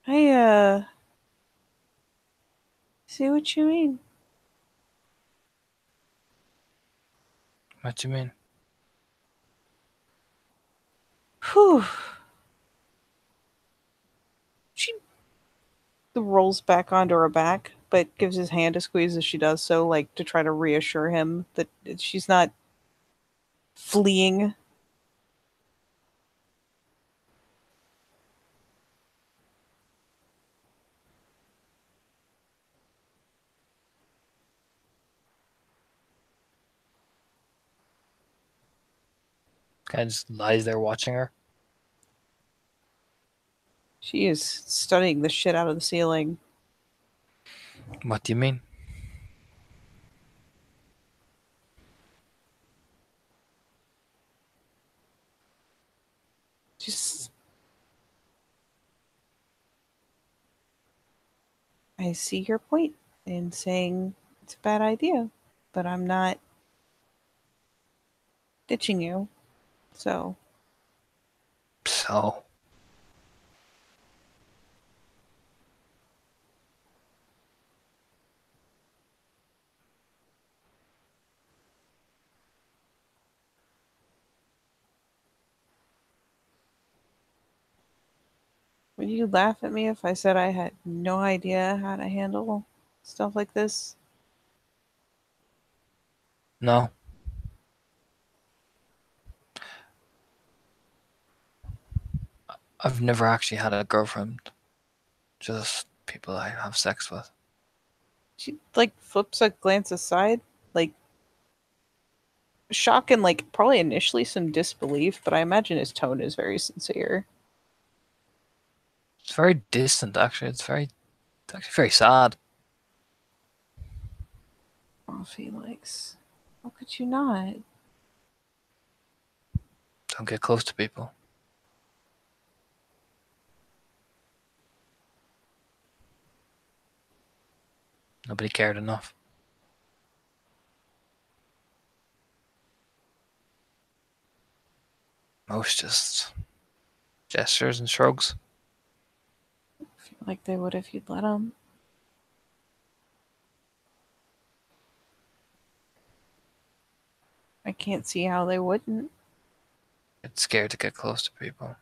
I see what you mean. What do you mean? Whew. She rolls back onto her back, but gives his hand a squeeze as she does so, like to try to reassure him that she's not fleeing. Kind of just lies there watching her. She is studying the shit out of the ceiling. What do you mean? Just, I see your point in saying it's a bad idea, but I'm not ditching you. So, So, would you laugh at me if I said I had no idea how to handle stuff like this? no. I've never actually had a girlfriend. Just people I have sex with. She, like, flips a glance aside, like, shock and, like, probably initially some disbelief, but I imagine his tone is very sincere. It's very distant, actually. It's actually very sad. Oh, Felix. How could you not? Don't get close to people. Nobody cared enough. Most just gestures and shrugs. Feel like they would if you'd let them. I can't see how they wouldn't. Get scared to get close to people.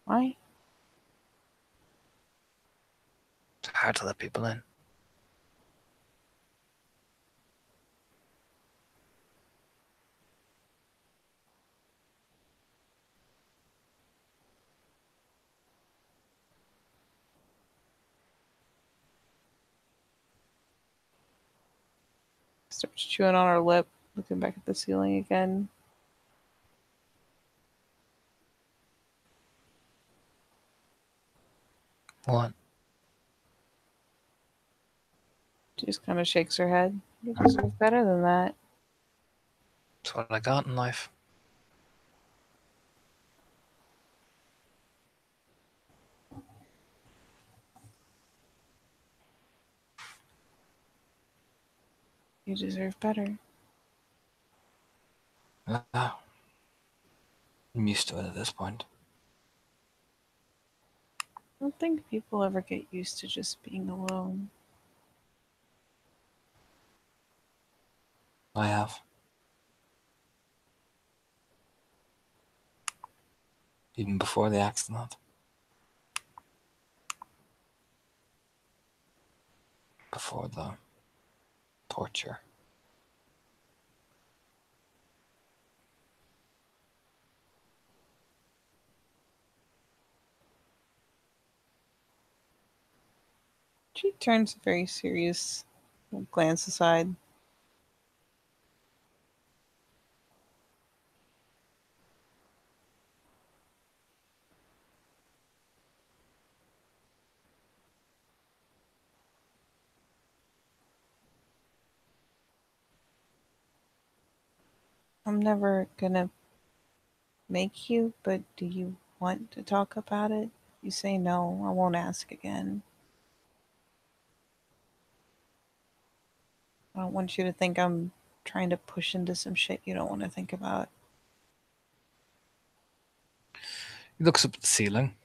Why? It's hard to let people in. Starts chewing on her lip, looking back at the ceiling again. What? She just kind of shakes her head. You deserve better than that. It's what I got in life. You deserve better. I'm used to it at this point. I don't think people ever get used to just being alone. I have. Even before the accident. Before the torture. She turns a very serious glance aside. I'm never gonna make you, but do you want to talk about it? You say no, I won't ask again. I don't want you to think I'm trying to push into some shit you don't want to think about. He looks up at the ceiling.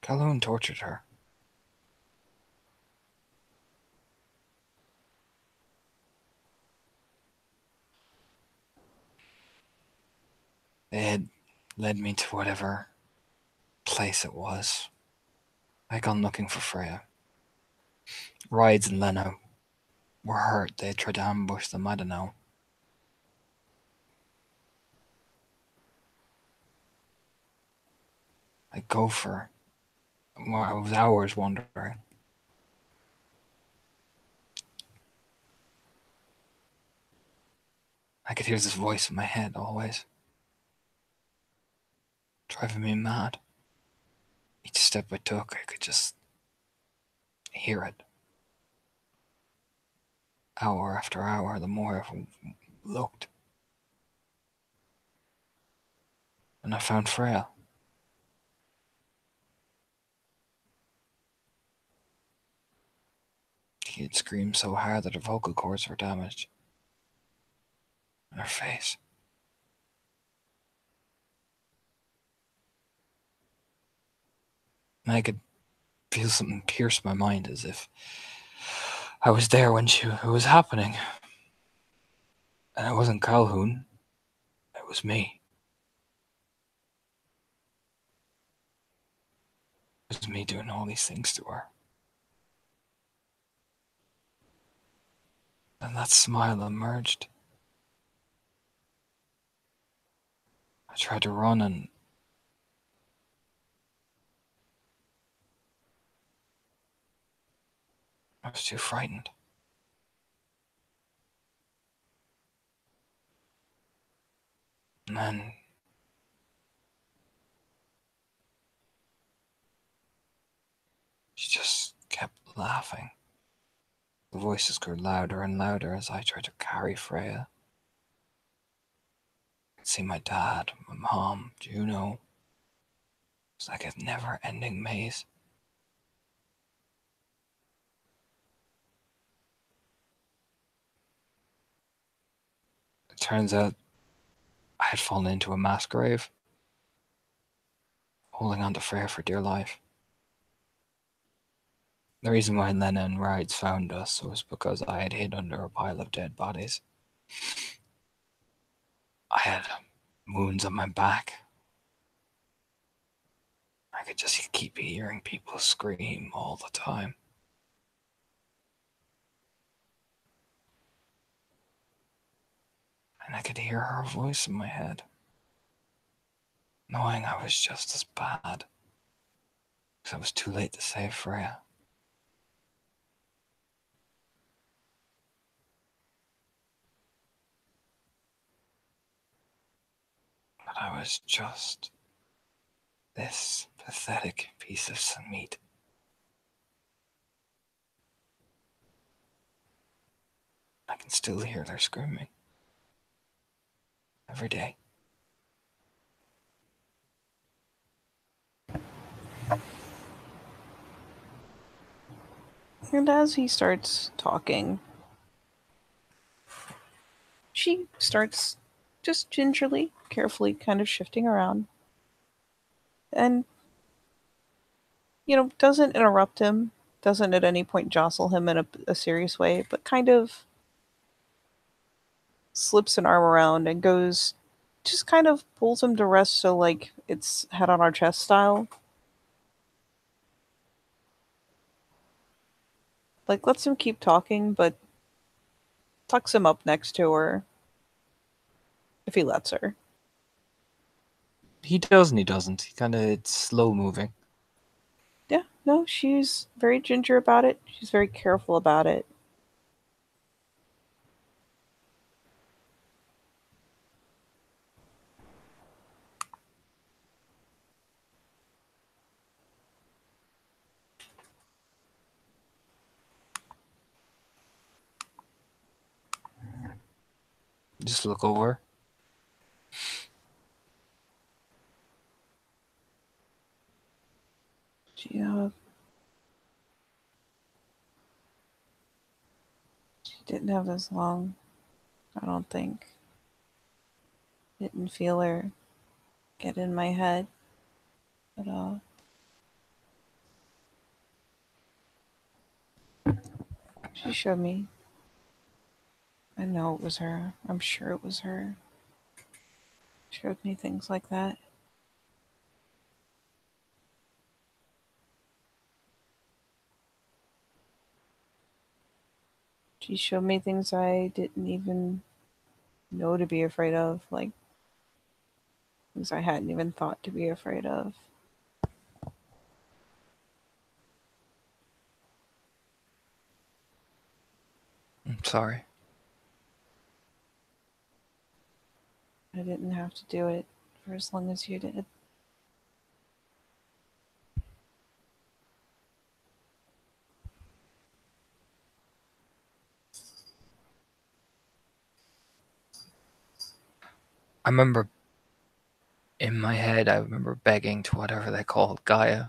Calhoun tortured her. They had led me to whatever place it was. I had gone looking for Freya. Rides and Lena were hurt. They had tried to ambush them, I don't know. I'd go for. Well, I was hours wandering. I could hear this voice in my head always, driving me mad. Each step I took, I could just hear it. Hour after hour, the more I looked. And I found Freya. She had screamed so hard that her vocal cords were damaged. And her face. And I could feel something pierce my mind as if I was there when it was happening. And it wasn't Calhoun, it was me. It was me doing all these things to her. And that smile emerged. I tried to run and I was too frightened. And then she just kept laughing. The voices grew louder and louder as I tried to carry Freya. I could see my dad, my mom, Juno. It's like a never ending maze. It turns out I had fallen into a mass grave, holding on to Freya for dear life. The reason why Lena and Rides found us was because I had hid under a pile of dead bodies. I had wounds on my back. I could just keep hearing people scream all the time. And I could hear her voice in my head, knowing I was just as bad, because I was too late to save Freya. But I was just this pathetic piece of meat. I can still hear their screaming. every day. And as he starts talking, she starts just gingerly, carefully kind of shifting around. And, doesn't interrupt him, doesn't at any point jostle him in a serious way, but kind of slips an arm around and goes, just kind of pulls him to rest so, like, it's head on our chest style. Like, lets him keep talking, but tucks him up next to her if he lets her. He does and he doesn't. It's slow moving. Yeah, no, she's very ginger about it. She's very careful about it. Just look over. She didn't have as long, I don't think. Didn't feel her get in my head at all. She showed me. I know it was her. I'm sure it was her. Showed me things like that. She showed me things I didn't even know to be afraid of, like things I hadn't even thought to be afraid of. I'm sorry. I didn't have to do it for as long as you did. I remember in my head, I remember begging to whatever they called Gaia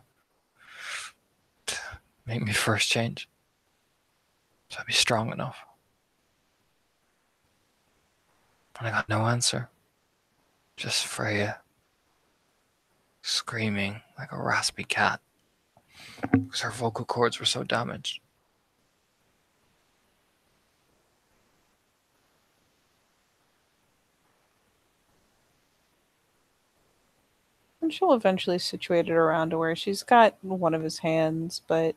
to make me first change. So I'd be strong enough. And I got no answer. Just Freya screaming like a raspy cat because her vocal cords were so damaged. And she'll eventually situate it around to where she's got one of his hands, but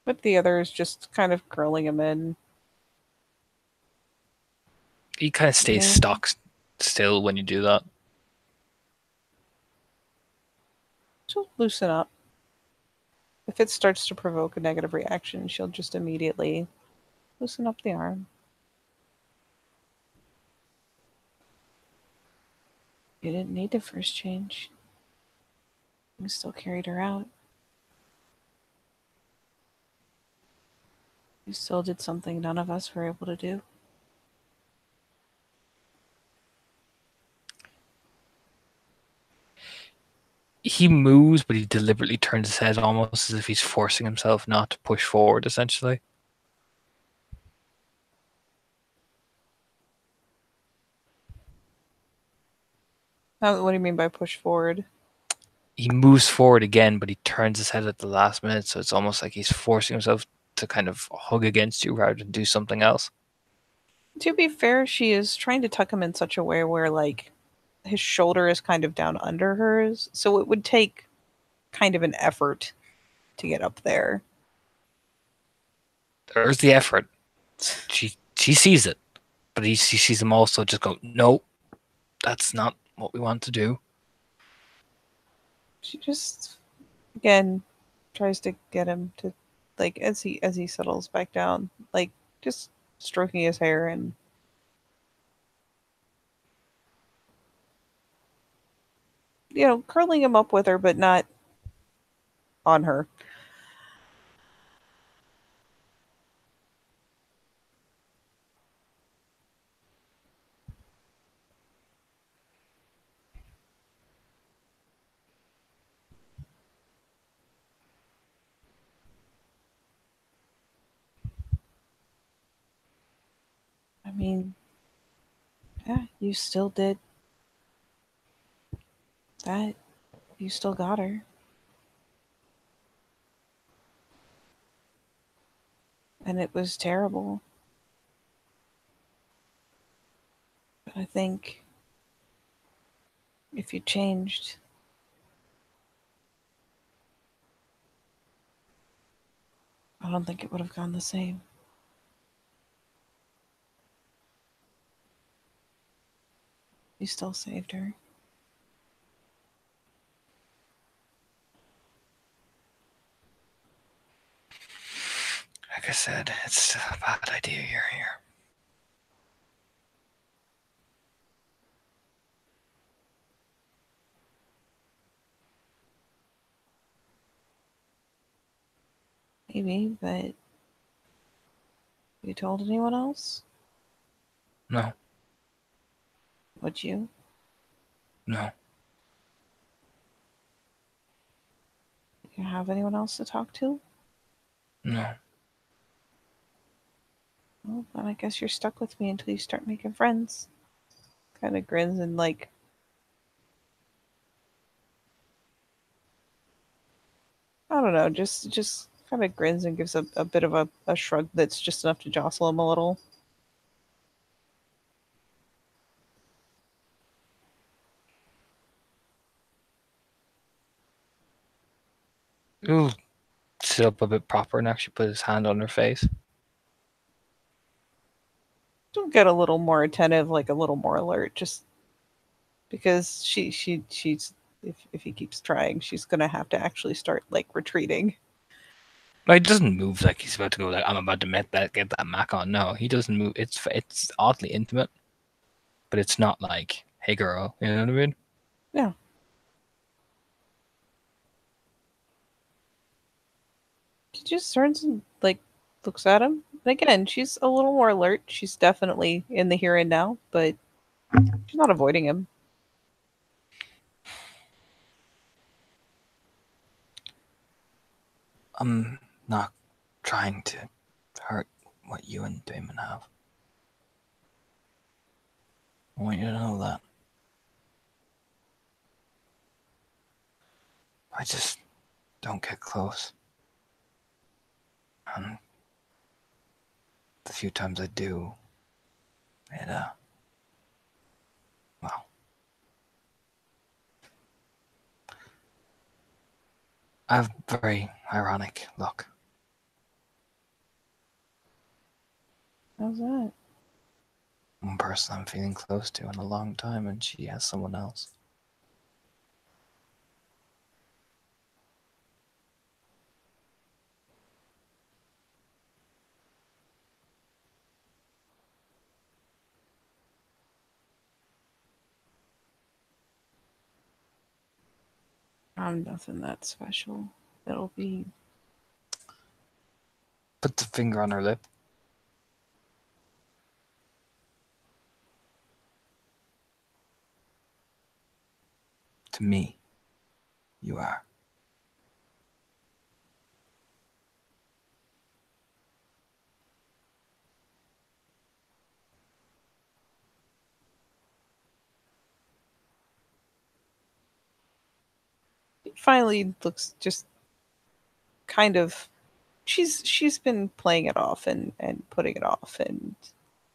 with the other is just kind of curling him in. He kind of stays stock still when you do that. She'll loosen up. If it starts to provoke a negative reaction, she'll just immediately loosen up the arm. You didn't need to first change. You still carried her out. You still did something none of us were able to do. He moves, but he deliberately turns his head almost as if he's forcing himself not to push forward, essentially. What do you mean by push forward? He moves forward again, but he turns his head at the last minute, so it's almost like he's forcing himself to kind of hug against you rather than do something else. To be fair, she is trying to tuck him in such a way where, like, his shoulder is kind of down under hers, so it would take kind of an effort to get up there. There's the effort. She sees it, but she sees him also just go, no, that's not what we want to do. She just, again, tries to get him to, like, as he settles back down, like, just stroking his hair and curling him up with her, but not on her. mean, yeah, you still did that. You still got her. And it was terrible. But I think if you changed, I don't think it would have gone the same. You still saved her. Like I said, it's a bad idea you're here. Maybe, but you told anyone else? No, Would you? no. You have anyone else to talk to? No. Well, then I guess you're stuck with me until you start making friends. Kind of grins and like, I don't know, just kind of grins and gives a bit of a shrug that's just enough to jostle him a little. He'll sit up a bit proper and actually put his hand on her face. She'll get a little more attentive, like a little more alert, just because she's if he keeps trying, she's gonna have to actually start like retreating. Like, he doesn't move like he's about to go like I'm about to get that mac on. No, he doesn't move. It's oddly intimate, but it's not like hey girl, you know what I mean? Yeah. She just turns and like looks at him. And again, she's a little more alert. She's definitely in the here and now, but she's not avoiding him. I'm not trying to hurt what you and Damon have. I want you to know that. I just don't get close. And the few times I do, it, well, I have very ironic luck. How's that? One person I'm feeling close to in a long time, and she has someone else. I'm nothing that special. It'll be Put the finger on her lip. To me, you are. it finally looks just kind of she's been playing it off and putting it off and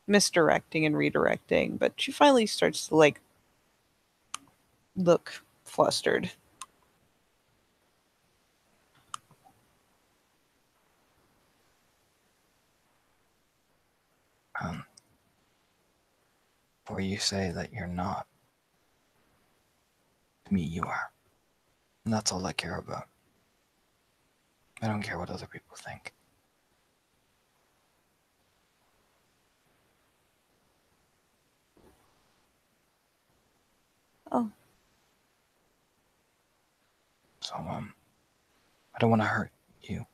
misdirecting and redirecting, but she finally starts to like look flustered. Um, Or you say that you're not. To me, you are. And that's all I care about. I don't care what other people think. Oh, So, I don't want to hurt you.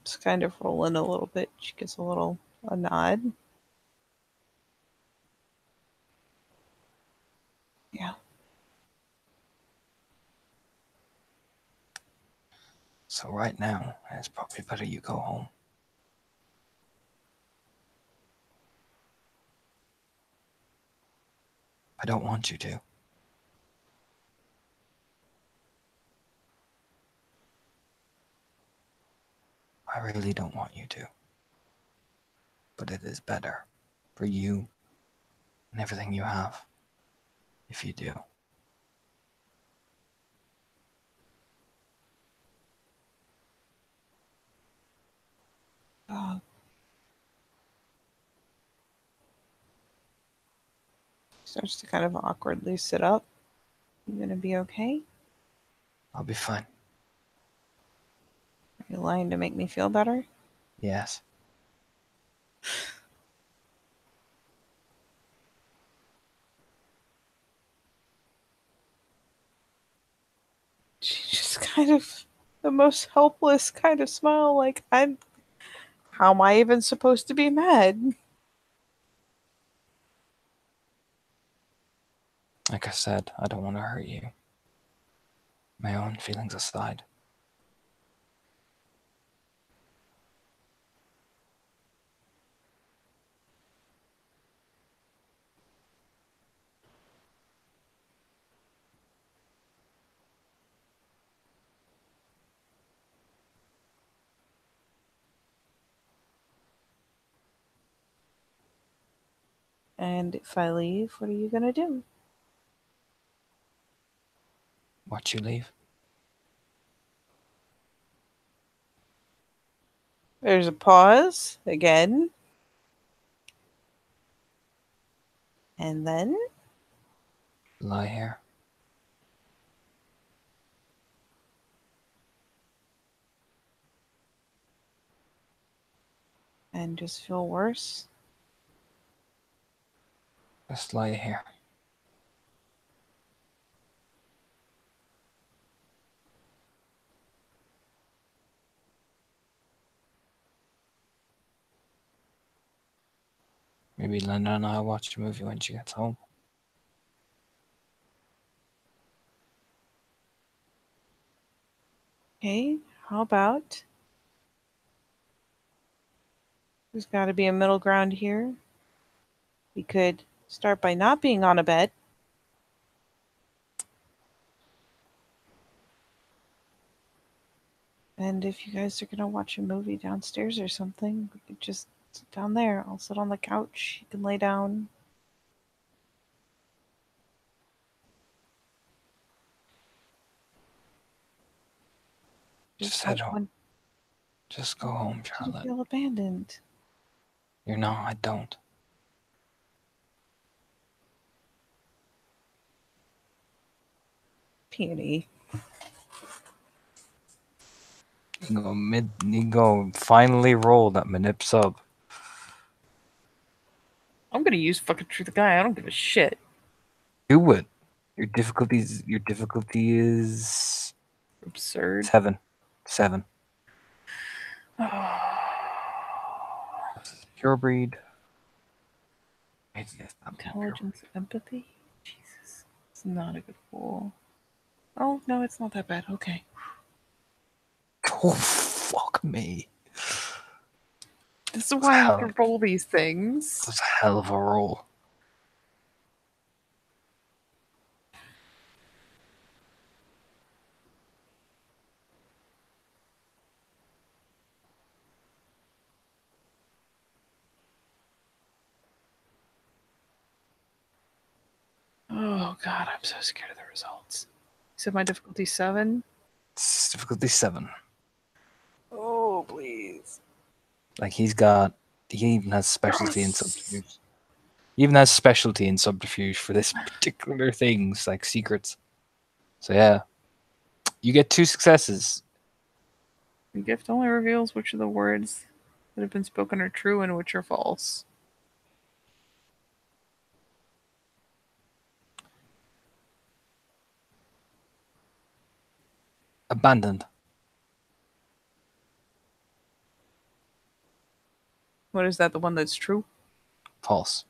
lips kind of rolling a little bit. She gets a nod. Yeah. So right now, it's probably better you go home. I don't want you to. I really don't want you to. But it is better for you and everything you have if you do. Starts to kind of awkwardly sit up. You gonna be okay? I'll be fine. Are you lying to make me feel better? Yes. She just kind of the most helpless kind of smile, like how am I even supposed to be mad? Like I said, I don't want to hurt you. My own feelings aside. And if I leave, what are you gonna do? Watch you leave. There's a pause again. And then Lie here. and just feel worse. Just lie here. Maybe Linda and I'll watch a movie when she gets home. Okay, how about there's got to be a middle ground here. We could start by not being on a bed. And if you guys are gonna watch a movie downstairs or something, we could just sit down there. I'll sit on the couch. You can lay down. Just Don't head home. want Just go home, you to Charlotte. feel abandoned. You know I don't. Peony. You go finally roll that manip sub. I'm gonna use fucking Truth the Guy. I don't give a shit. Do it. Your difficulty is Absurd. 7. 7. Pure breed. Intelligence, empathy? Jesus. It's not a good roll. Oh, no, it's not that bad. Okay. Oh, fuck me. This is why I have to roll these things. That's a hell of a roll. Oh, God, I'm so scared of the results. You said my difficulty 7? It's difficulty 7. Oh, please. Like he even has specialty in subterfuge. He even has specialty in subterfuge for this particular things, like secrets. So yeah. You get 2 successes. The gift only reveals which of the words that have been spoken are true and which are false. Abandoned. What is that? The one that's true? False.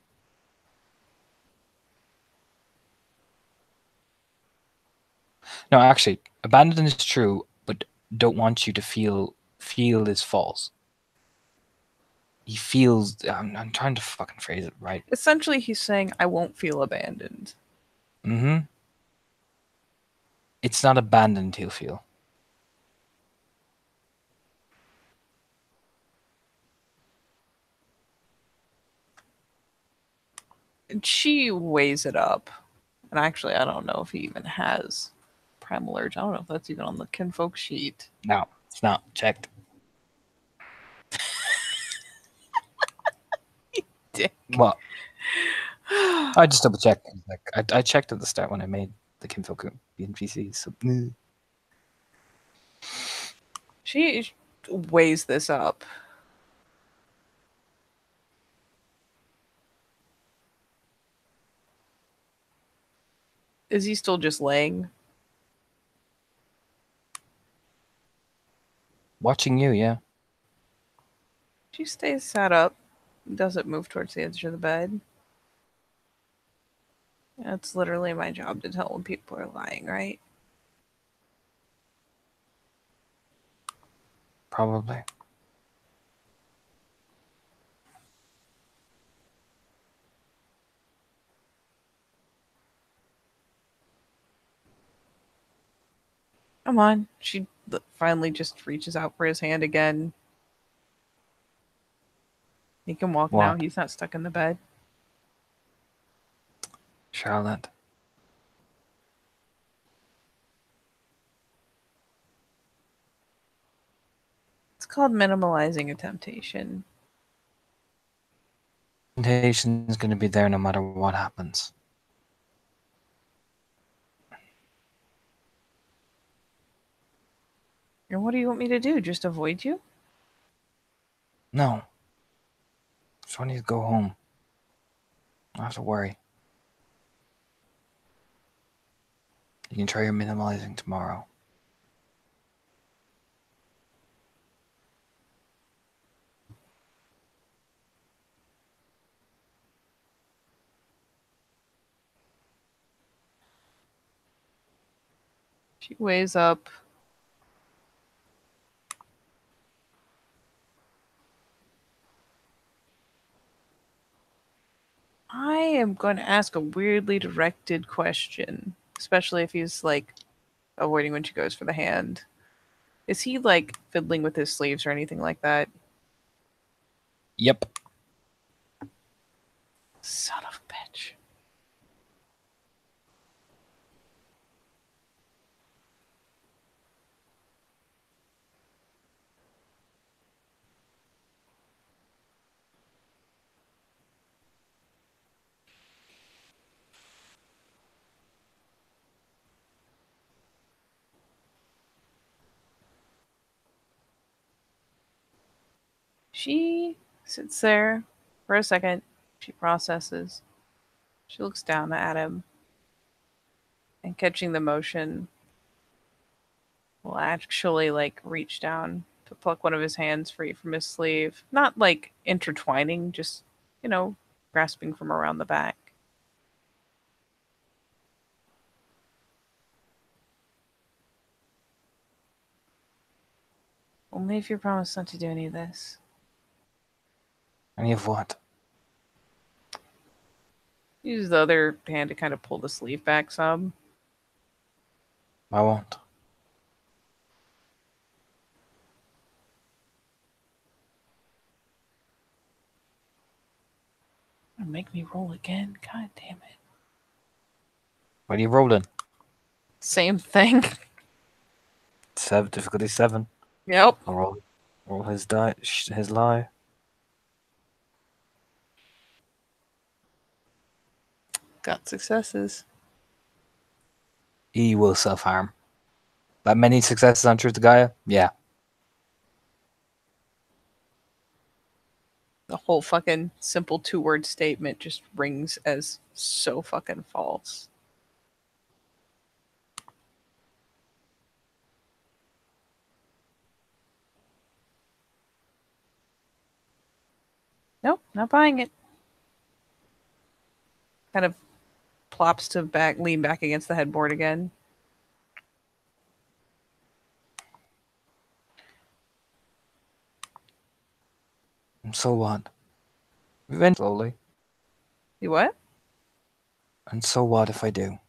No, actually, abandoned is true, but don't want you to feel is false. He feels. I'm trying to fucking phrase it right. Essentially, he's saying, I won't feel abandoned. Mm-hmm. It's not abandoned he'll feel. And she weighs it up. And actually, I don't know if he even has primal urge. I don't know if that's even on the kinfolk sheet. No, it's not checked. Dick. What? I just double checked. Like I checked at the start when I made the kinfolk NPCs. So, She weighs this up. Is he still just laying? watching you, yeah. She stays sat up, doesn't move towards the edge of the bed. That's literally my job to tell when people are lying, right? Probably. Come on. She finally just reaches out for his hand again. He can walk now. What? He's not stuck in the bed. Charlotte. It's called minimalizing a temptation. Temptation is going to be there no matter what happens. And what do you want me to do? Just avoid you? No. Just want you to go home. Don't have to worry. You can try your minimalizing tomorrow. She weighs up. I am going to ask a weirdly directed question, especially if he's like avoiding when she goes for the hand. Is he like fiddling with his sleeves or anything like that? Yep. Son of a bitch. She sits there for a second. She processes. She looks down at him and catching the motion will actually like reach down to pluck one of his hands free from his sleeve. Not like intertwining, just, grasping from around the back. Only if you promise not to do any of this. Any of what? Use the other hand to kind of pull the sleeve back some. I won't. Make me roll again. God damn it. What are you rolling? Same thing. Difficulty 7. Yep. I'll roll his die, his lie. Got successes. He will self-harm. That many successes on Truth to Gaia? Yeah. The whole fucking simple 2-word statement just rings as so fucking false. Nope, not buying it. Kind of plops to lean back against the headboard again. And so what? Eventually, slowly. You what? And so what if I do?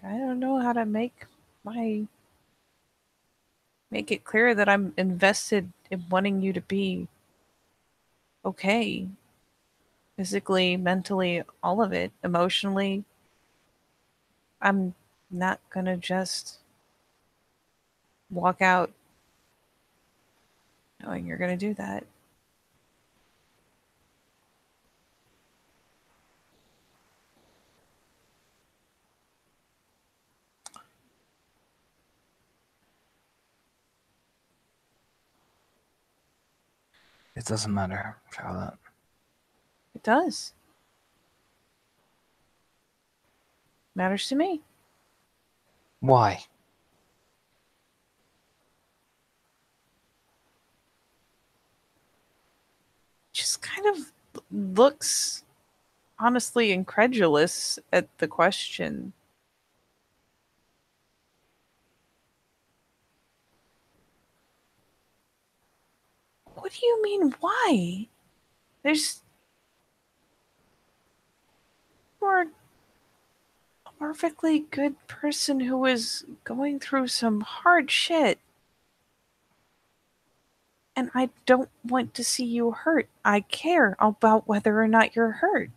I don't know how to make it clear that I'm invested in wanting you to be okay. Physically, mentally, all of it. Emotionally. I'm not gonna just walk out knowing you're gonna do that. It doesn't matter, Charlotte. It does. Matters to me. Why? Just kind of looks honestly incredulous at the question. What do you mean, why? There's You're a perfectly good person who is going through some hard shit. And I don't want to see you hurt. I care about whether or not you're hurt.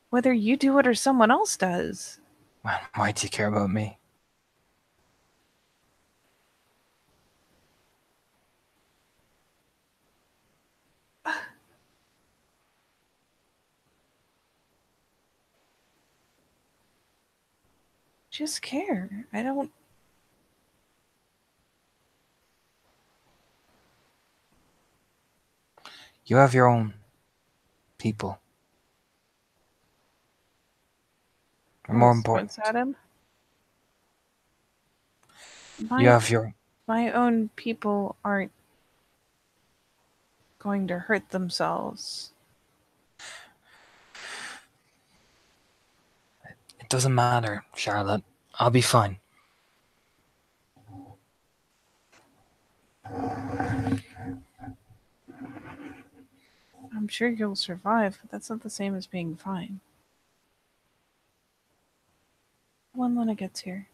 Whether you do it or someone else does. Why do you care about me? Just care. I don't. You have your own people. They're more important. Points at him. You My have your. my own people aren't going to hurt themselves. It doesn't matter, Charlotte. I'll be fine. I'm sure you'll survive, but that's not the same as being fine. When Luna gets here.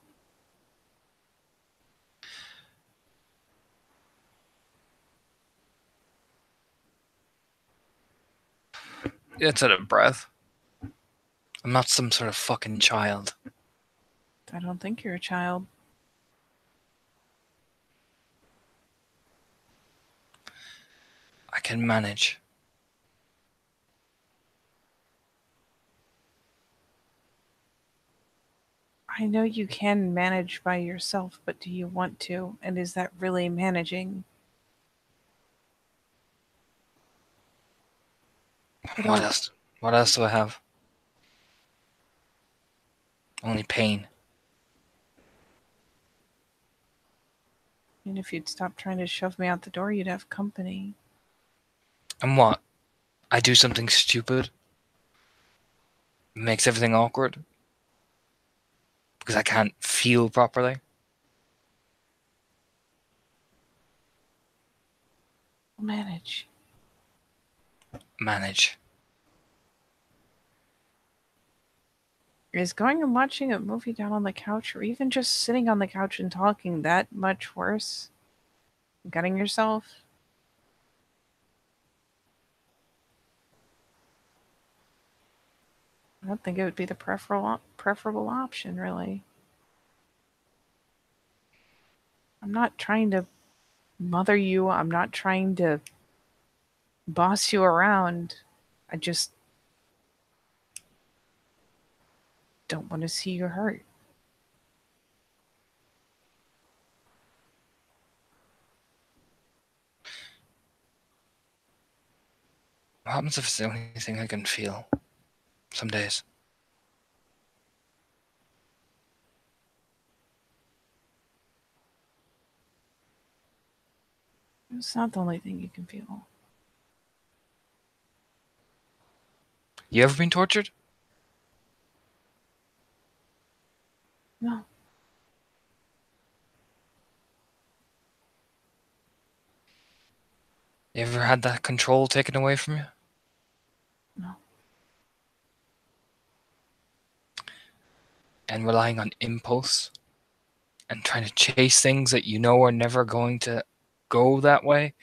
It's out of breath. I'm not some sort of fucking child. I don't think you're a child. I can manage. I know you can manage by yourself, but do you want to? And is that really managing? What else? What else do I have? Only pain. And if you'd stop trying to shove me out the door, you'd have company. And what? I do something stupid? Makes everything awkward? Because I can't feel properly? We'll manage. Manage. Is going and watching a movie down on the couch, or even just sitting on the couch and talking, that much worse? Gutting yourself? I don't think it would be the preferable option, really. I'm not trying to mother you. I'm not trying to boss you around. I just don't want to see you hurt. What happens if it's the only thing I can feel? Some days. It's not the only thing you can feel. You ever been tortured? No. You ever had that control taken away from you? No. And relying on impulse and trying to chase things that you know are never going to go that way?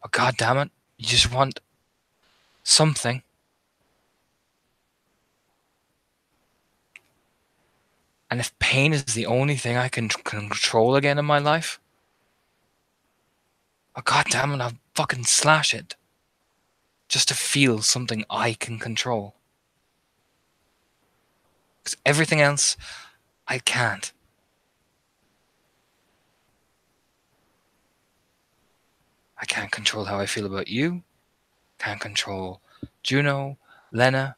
But god damn it, you just want something. And if pain is the only thing I can control again in my life, oh god damn it, I'll fucking slash it. Just to feel something I can control. Because everything else, I can't. I can't control how I feel about you. Can't control Juno, Lena.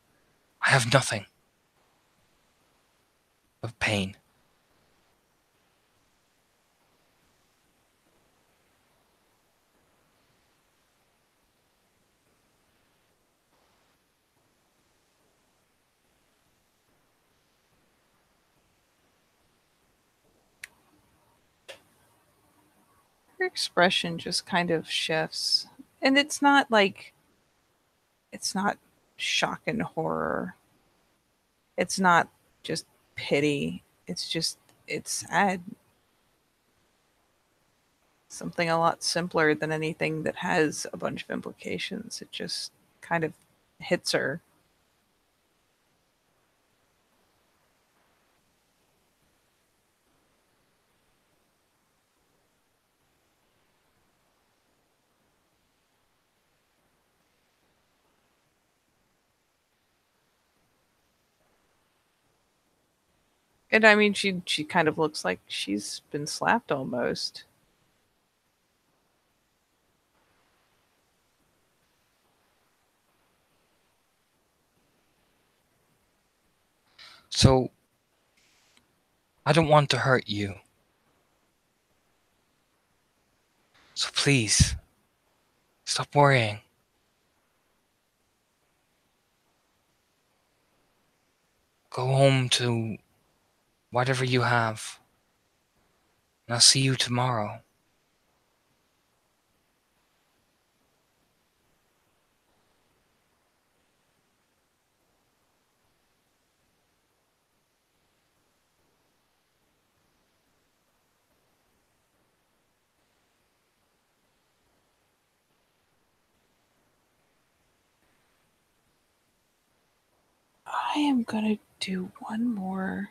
I have nothing but pain. Her expression just kind of shifts. And it's not like, it's not shock and horror. It's not just pity. It's just, it's sad. Something a lot simpler than anything that has a bunch of implications. It just kind of hits her. And I mean, she kind of looks like she's been slapped almost. So, I don't want to hurt you. So please, stop worrying. Go home to whatever you have. And I'll see you tomorrow. I am gonna do one more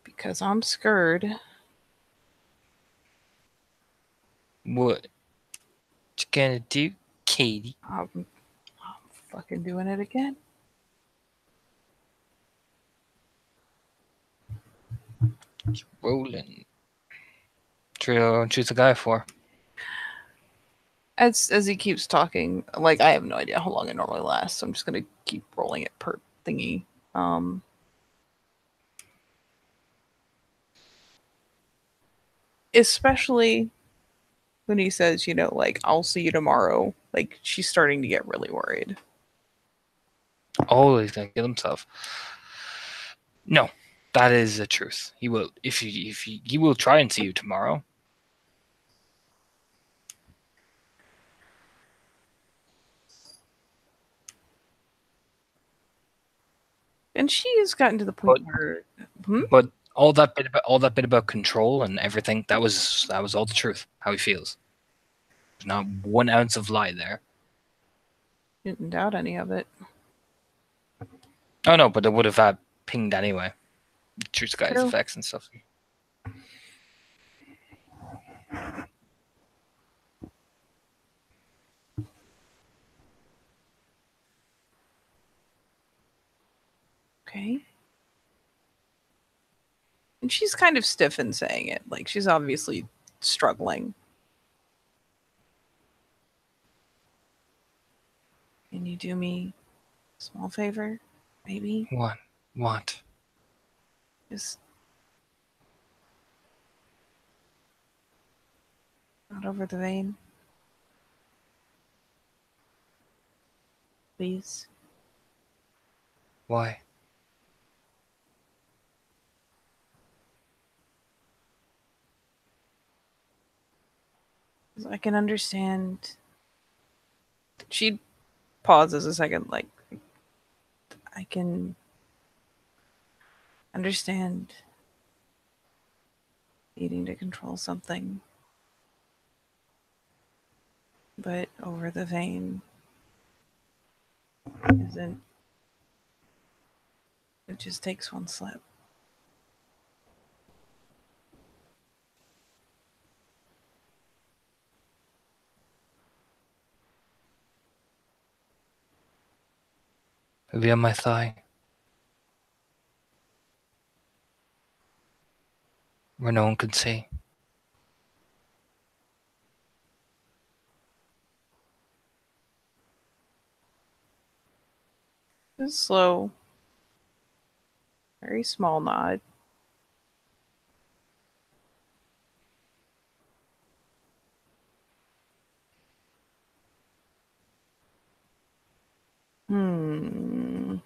because I'm scared. What you gonna do, Katie? I'm fucking doing it again. Rolling. Choose a guy for. As he keeps talking, like I have no idea how long it normally lasts, so I'm just gonna keep rolling it per thingy. Um, Especially when he says, like I'll see you tomorrow. Like she's starting to get really worried. Oh, he's gonna kill himself. No, that is the truth. He will. He will try and see you tomorrow. And she has gotten to the point But where, but all that bit about control and everything, that was all the truth. How he feels. There's not 1 ounce of lie there. didn't doubt any of it. Oh no, but it would have pinged anyway. Truth guy's True. effects and stuff. Okay. And she's kind of stiff in saying it. Like she's obviously struggling. Can you do me a small favor? Maybe? What? Just not over the vein. Please. Why? I can understand. She pauses a second, like, I can understand needing to control something, but over the vein isn't. It just takes one slip. Maybe on my thigh, where no one can see. A slow, very small nod. Hmm.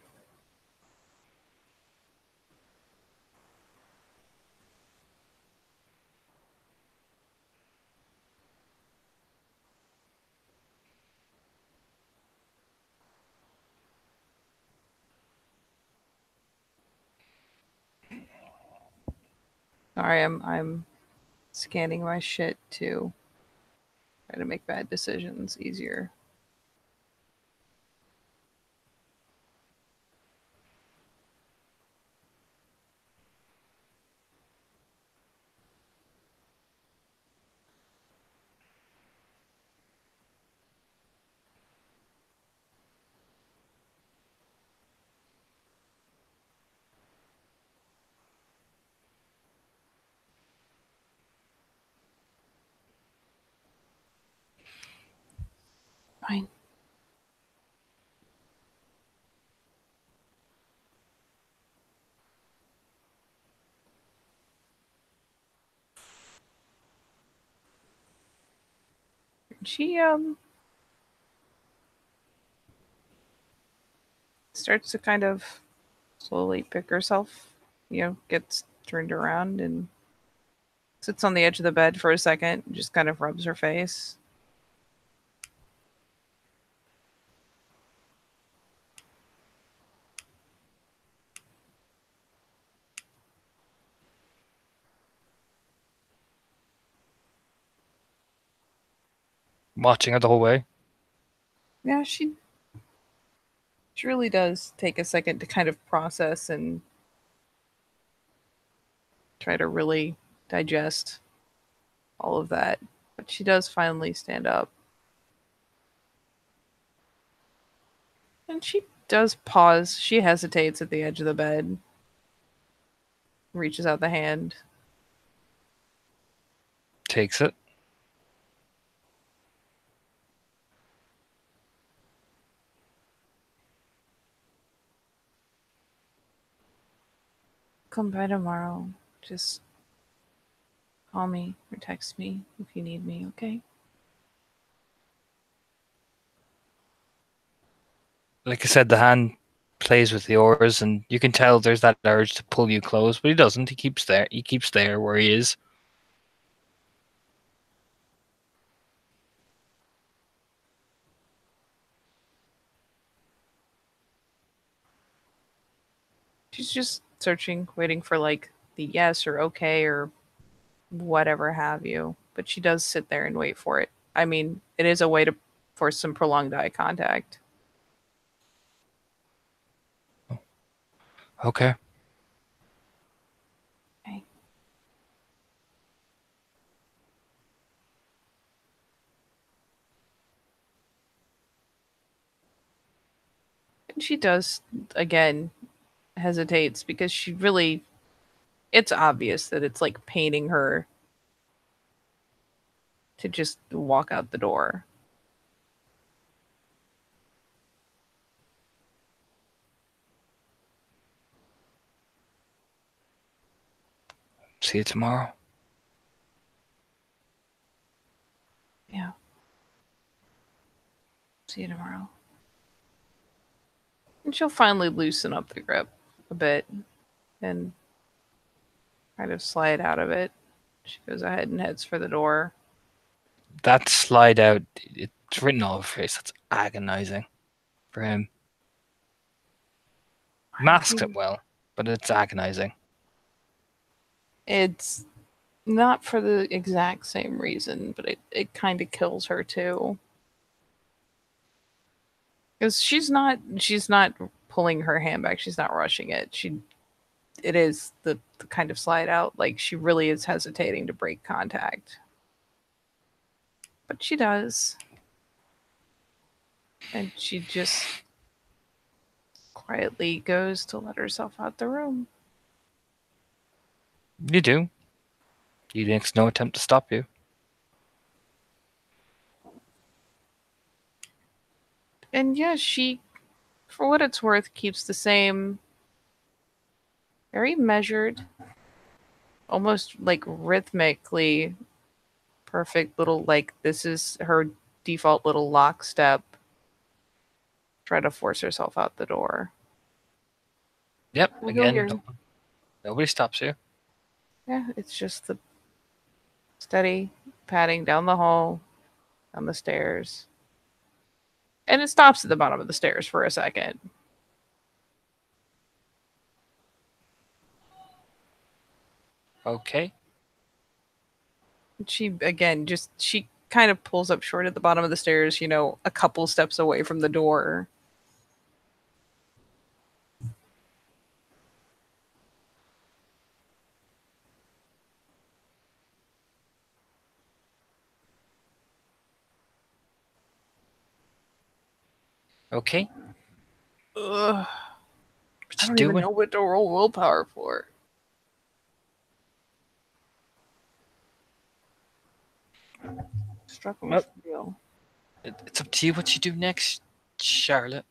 Sorry, I'm scanning my shit to try to make bad decisions easier. Fine. She starts to kind of slowly pick herself, gets turned around and sits on the edge of the bed for a second, and just kind of rubs her face. Watching her the whole way. Yeah, she really does take a second to kind of process and try to really digest all of that. But she does finally stand up. And she does pause. She hesitates at the edge of the bed, reaches out the hand. Takes it. Come by tomorrow. Just call me or text me if you need me, okay? Like I said, the hand plays with the oars, and you can tell there's that urge to pull you close, but he doesn't. He keeps there. He keeps there where he is. She's just searching, waiting for like the yes or okay or whatever have you. But she does sit there and wait for it. I mean, it is a way to force some prolonged eye contact. Okay. Okay. And she does, again, hesitates because she really, it's obvious that it's like paining her to just walk out the door. See you tomorrow. Yeah. See you tomorrow. And she'll finally loosen up the grip a bit and kind of slide out of it. She goes ahead and heads for the door. That slide out, it's written all over his face. That's agonizing for him. Masks it well, but it's agonizing. It's not for the exact same reason, but it kind of kills her too. Because she's not pulling her hand back. She's not rushing it. It is the kind of slide out. Like she really is hesitating to break contact. But she does. And she just quietly goes to let herself out the room. You do. He makes no attempt to stop you. And yeah, she, for what it's worth, keeps the same very measured, almost like rhythmically perfect little, like, this is her default little lockstep. Try to force herself out the door. Yep, We go again, here. nobody stops you. Yeah, it's just the steady padding down the hall, down the stairs. And it stops at the bottom of the stairs for a second. Okay. She, again, she kind of pulls up short at the bottom of the stairs, a couple steps away from the door. Okay. Ugh. What I you don't even doing? know what to roll willpower for. Struggle Well, is real. it's up to you what you do next, Charlotte.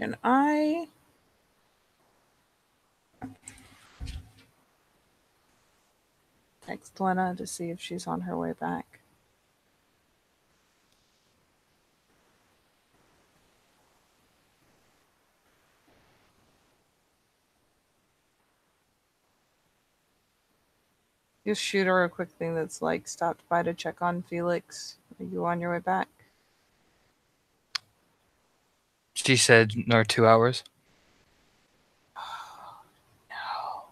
And I text Lena to see if she's on her way back. Just shoot her a quick thing that's like, stopped by to check on Felix. Are you on your way back? She said another 2 hours. No.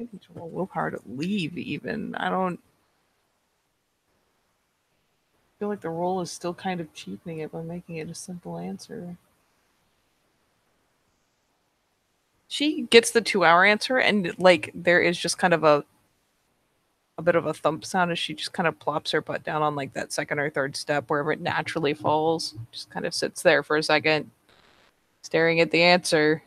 I need to roll willpower to leave, even. I don't feel like the roll is still kind of cheapening it by making it a simple answer. She gets the 2 hour answer, and like there is just kind of a bit of a thump sound as she just kind of plops her butt down on like that second or third step wherever it naturally falls. Just kind of sits there for a second, staring at the answer.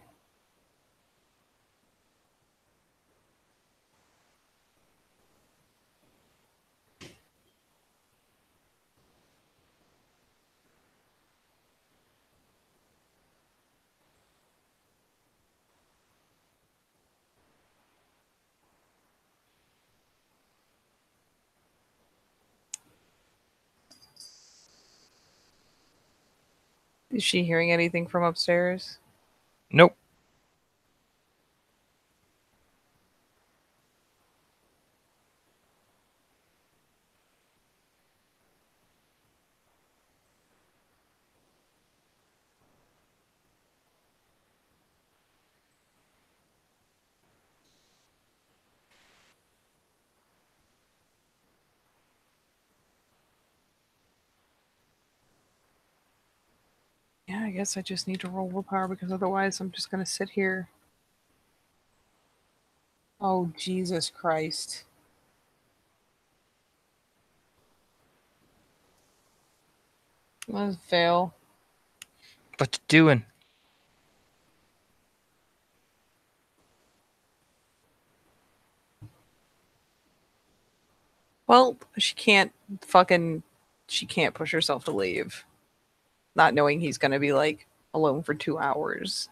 Is she hearing anything from upstairs? Nope. Yeah, I guess I just need to roll willpower because otherwise I'm just gonna sit here. Oh, Jesus Christ. Let's fail. What you doing? Well, she can't push herself to leave. not knowing he's going to be like alone for 2 hours.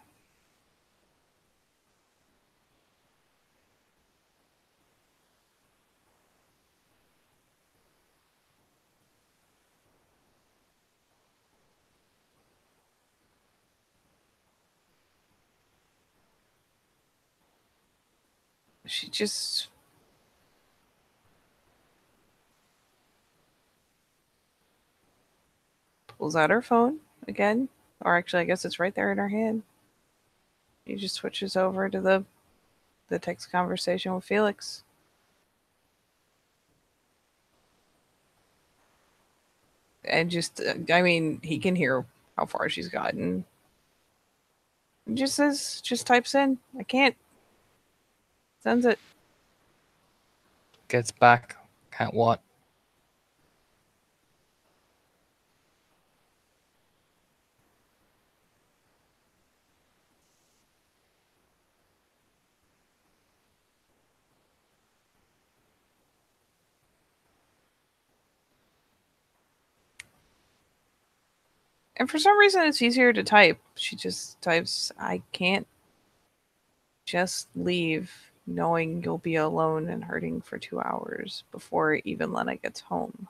She just pulls out her phone again. Or actually, I guess it's right there in her hand. She just switches over to the text conversation with Felix. And just, I mean, he can hear how far she's gotten. Just says, just types in, I can't. Sends it. Gets back. Can't what? And for some reason, it's easier to type. She just types, I can't just leave knowing you'll be alone and hurting for 2 hours before even Lena gets home.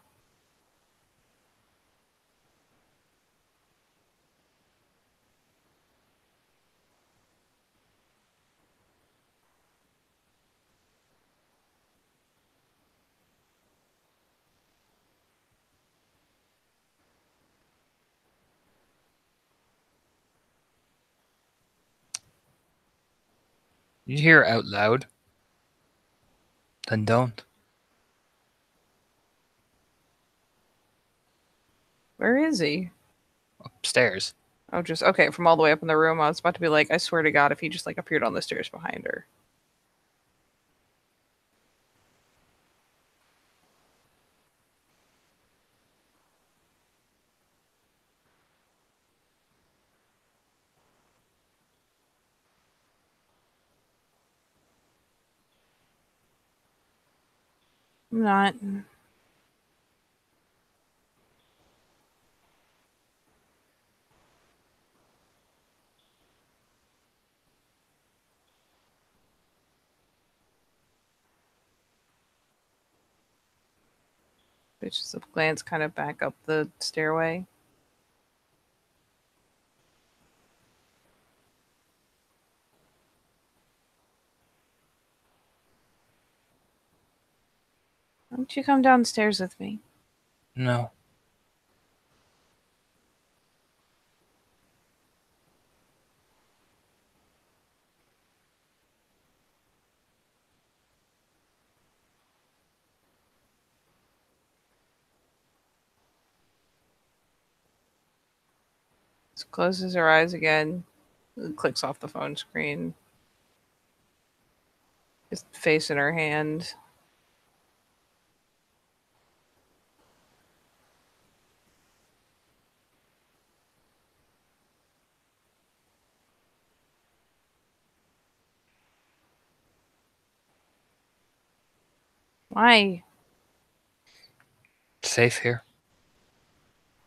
You hear it out loud. Then don't. Where is he? Upstairs. Oh, just okay, from all the way up in the room. I was about to be like, I swear to God, if he just like appeared on the stairs behind her. I'm not. Bitch just glance kind of back up the stairway. Why don't you come downstairs with me? No. Just closes her eyes again. Clicks off the phone screen. Just face in her hand. Why? Safe here.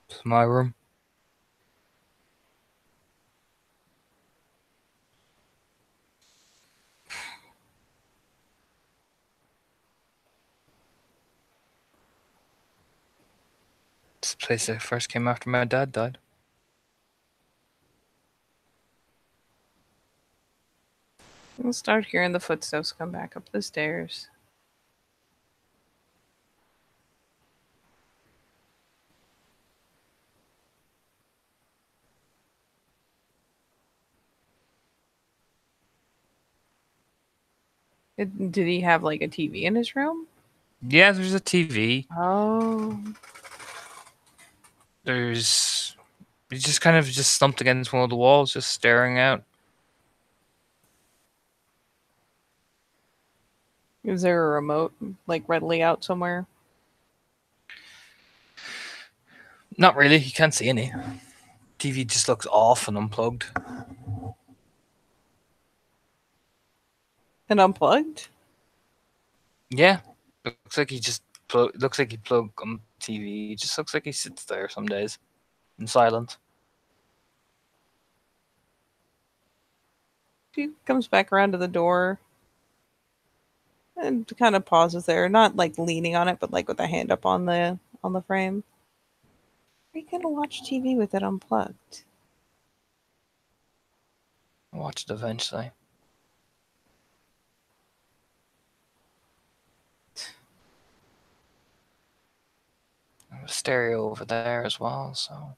It's my room. It's the place I first came after my dad died. We'll start hearing the footsteps come back up the stairs. Did he have like a TV in his room? Yeah, there's a TV. Oh. There's. He just kind of just slumped against one of the walls, just staring out. Is there a remote like readily out somewhere? Not really. You can't see any. TV just looks off and unplugged. And unplugged? Yeah, looks like he just looks like he plugged on TV. It just looks like he sits there some days in silence. She comes back around to the door and kind of pauses there, not like leaning on it, but like with a hand up on the frame. Are you gonna watch TV with it unplugged? I'll watch it eventually. I have a stereo over there as well, so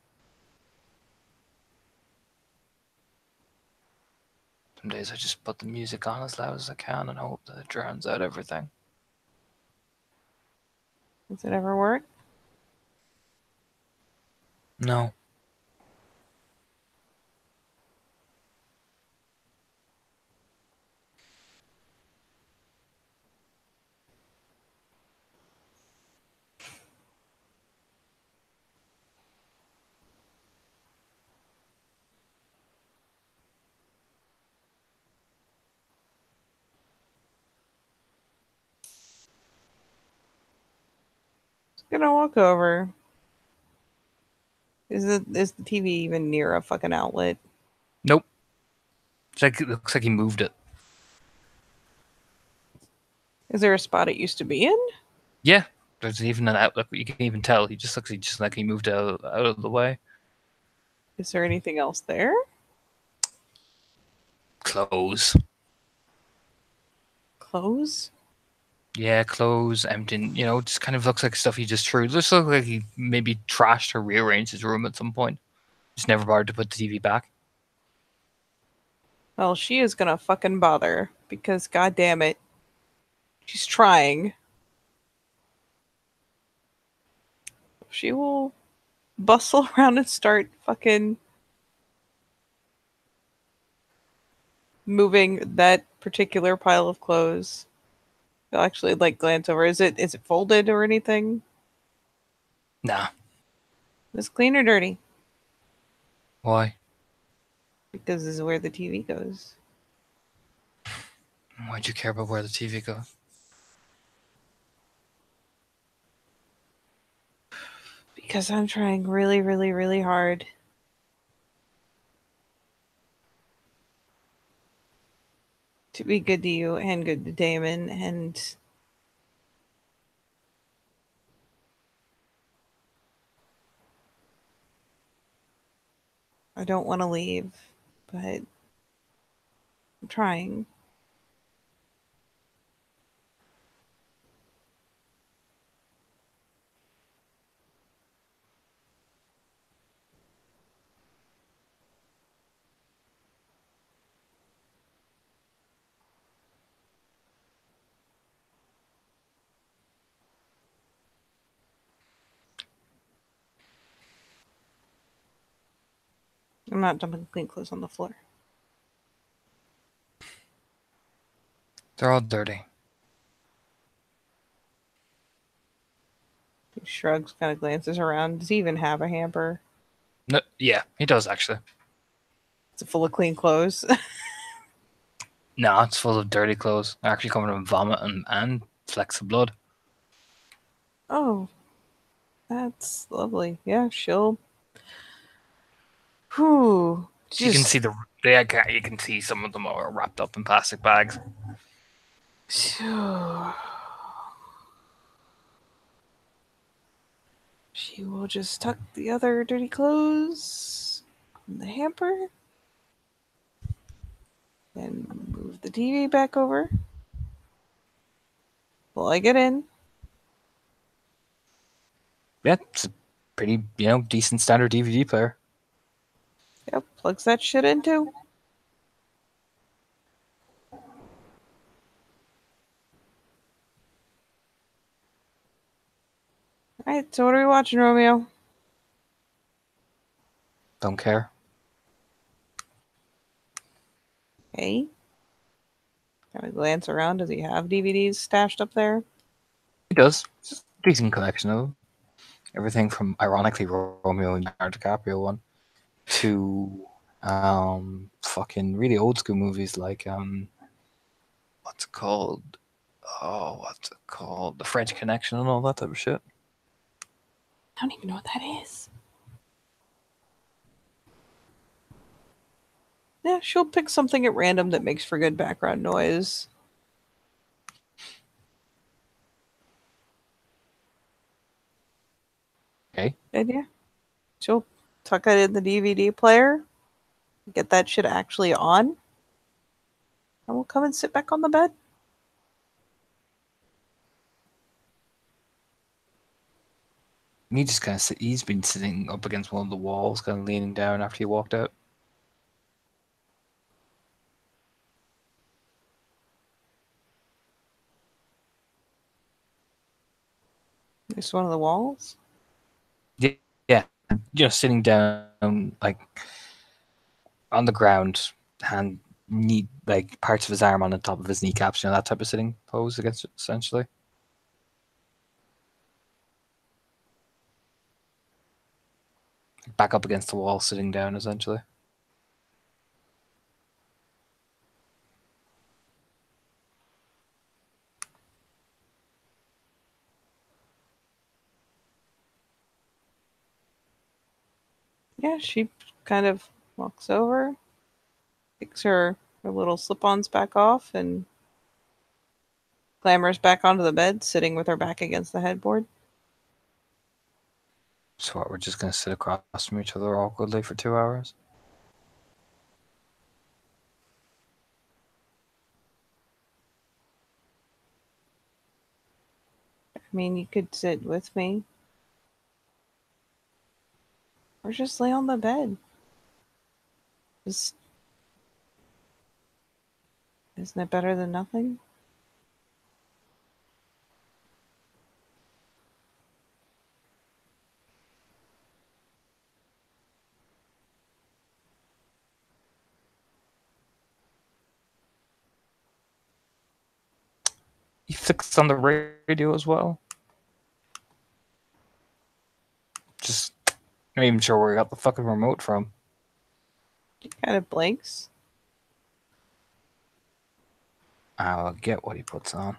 some days I just put the music on as loud as I can and hope that it drowns out everything. Does it ever work? No. Just gonna walk over. Is the TV even near a fucking outlet? Nope. It looks like he moved it. Is there a spot it used to be in? Yeah. There's even an outlet, but you can even tell he just looks like he moved out of the way. Is there anything else there? Clothes. Clothes? Yeah, clothes, empty. Just kind of looks like stuff he just threw. Just looks like he maybe trashed or rearranged his room at some point. Just never bothered to put the TV back. Well, she is gonna fucking bother because god damn it. She's trying. She will bustle around and start fucking moving that particular pile of clothes. I'll actually like glance over. Is it folded or anything? Nah. Is it clean or dirty? Why? Because this is where the TV goes. Why'd you care about where the TV goes? Because I'm trying really, really, really hard to be good to you and good to Damon, and I don't want to leave, but I'm trying. I'm not dumping clean clothes on the floor. They're all dirty. He shrugs, kind of glances around. Does he even have a hamper? No, yeah, he does actually. Is it full of clean clothes? Nah, it's full of dirty clothes. They're actually covered in vomit and flecks of blood. Oh, that's lovely. Yeah, she'll. Whew. You can Just. see you can see some of them are wrapped up in plastic bags. She will just tuck the other dirty clothes in the hamper and move the TV back over. Will I get in? Yeah, it's a pretty, decent standard DVD player. Yep, plugs that shit in too. Alright, so what are we watching, Romeo? Don't care. Hey? Kind of glance around. Does he have DVDs stashed up there? He does. It's a decent collection of them. Everything from, ironically, Romeo and Leonardo DiCaprio one to fucking really old school movies like what's it called? Oh, what's it called? The French Connection and all that type of shit. I don't even know what that is. Yeah, she'll pick something at random that makes for good background noise. Okay. And yeah, she'll tuck it in the DVD player, get that shit actually on, and we'll come and sit back on the bed. He just kind of he's been sitting up against one of the walls, kind of leaning down after you walked out. Just one of the walls. Yeah, just sitting down like on the ground, hand knee like parts of his arm on the top of his kneecaps, that type of sitting pose against it, essentially. Back up against the wall, sitting down, essentially. Yeah, she kind of walks over, takes her little slip-ons back off, and clambers back onto the bed, sitting with her back against the headboard. So what, we're just gonna sit across from each other awkwardly for 2 hours? I mean, you could sit with me. Or just lay on the bed. Just, isn't it better than nothing? You fixed on the radio as well? Just not even sure where we got the fucking remote from. He kind of blinks. I'll get what he puts on.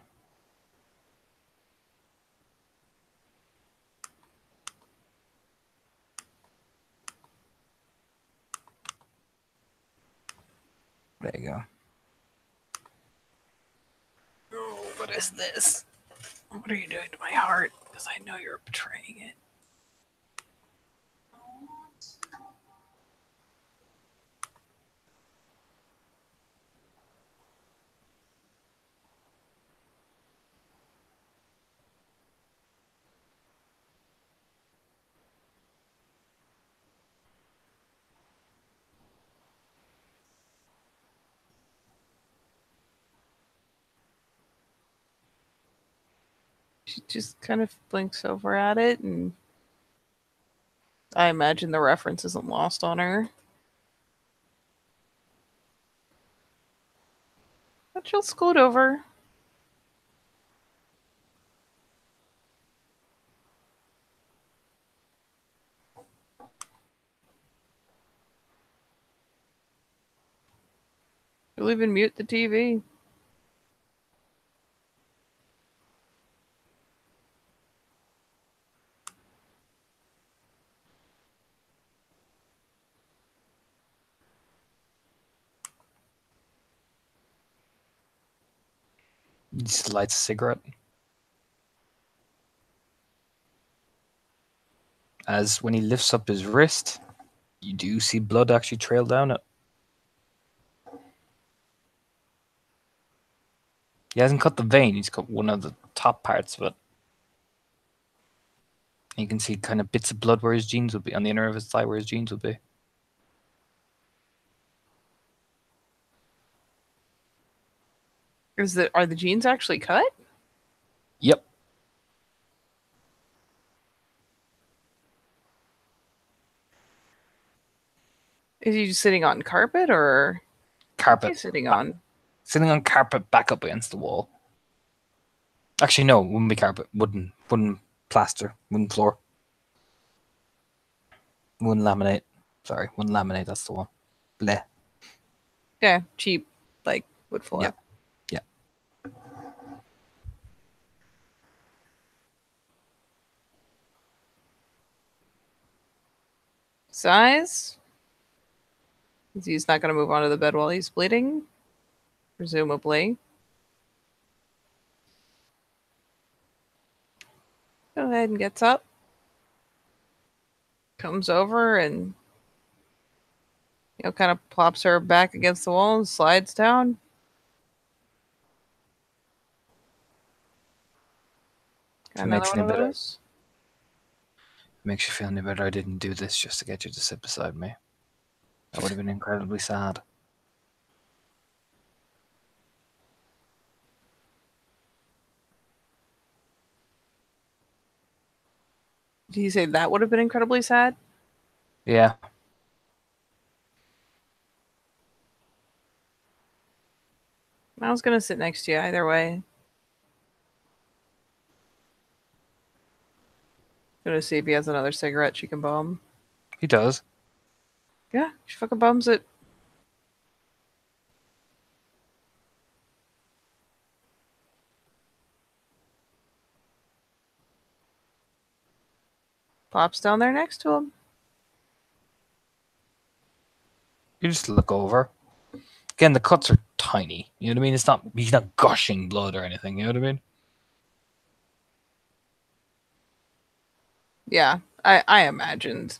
There you go. Oh, what is this? What are you doing to my heart? Because I know you're betraying it. She just kind of blinks over at it, and I imagine the reference isn't lost on her. But she'll scoot over. She'll even mute the TV. He just lights a cigarette. As when he lifts up his wrist, you do see blood actually trail down it. He hasn't cut the vein, he's cut one of the top parts of it. And you can see kind of bits of blood where his jeans would be, on the inner of his thigh where his jeans would be. Are the jeans actually cut? Yep. Is he just sitting on carpet, or Carpet. what's he sitting on? Sitting on carpet back up against the wall. Actually, no, it wouldn't be carpet. Wooden plaster, wooden floor. Wooden laminate. Sorry, wooden laminate, that's the one. Bleh. Yeah, cheap, like wood floor. Yeah. Yeah. Size? He's not going to move onto the bed while he's bleeding, presumably. Go ahead and gets up, comes over, and kind of plops her back against the wall and slides down. Got If it another makes one any of better, those. makes you feel any better, I didn't do this just to get you to sit beside me. That would have been incredibly sad. Did you say that would have been incredibly sad? Yeah. I was going to sit next to you either way. Gonna see if he has another cigarette she can bum. He does. Yeah, she fucking bums it. Plops down there next to him. You just look over. Again, the cuts are tiny. You know what I mean? He's not gushing blood or anything. You know what I mean? Yeah, I imagined,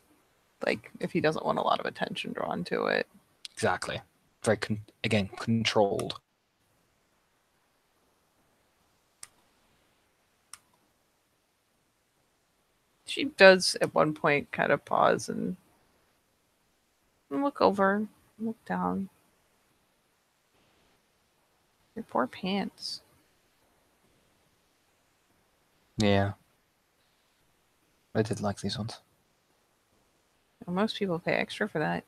like, if he doesn't want a lot of attention drawn to it. Exactly. Very again controlled. She does at one point kind of pause and look over, look down. Your poor pants. Yeah. I did like these ones. Well, most people pay extra for that.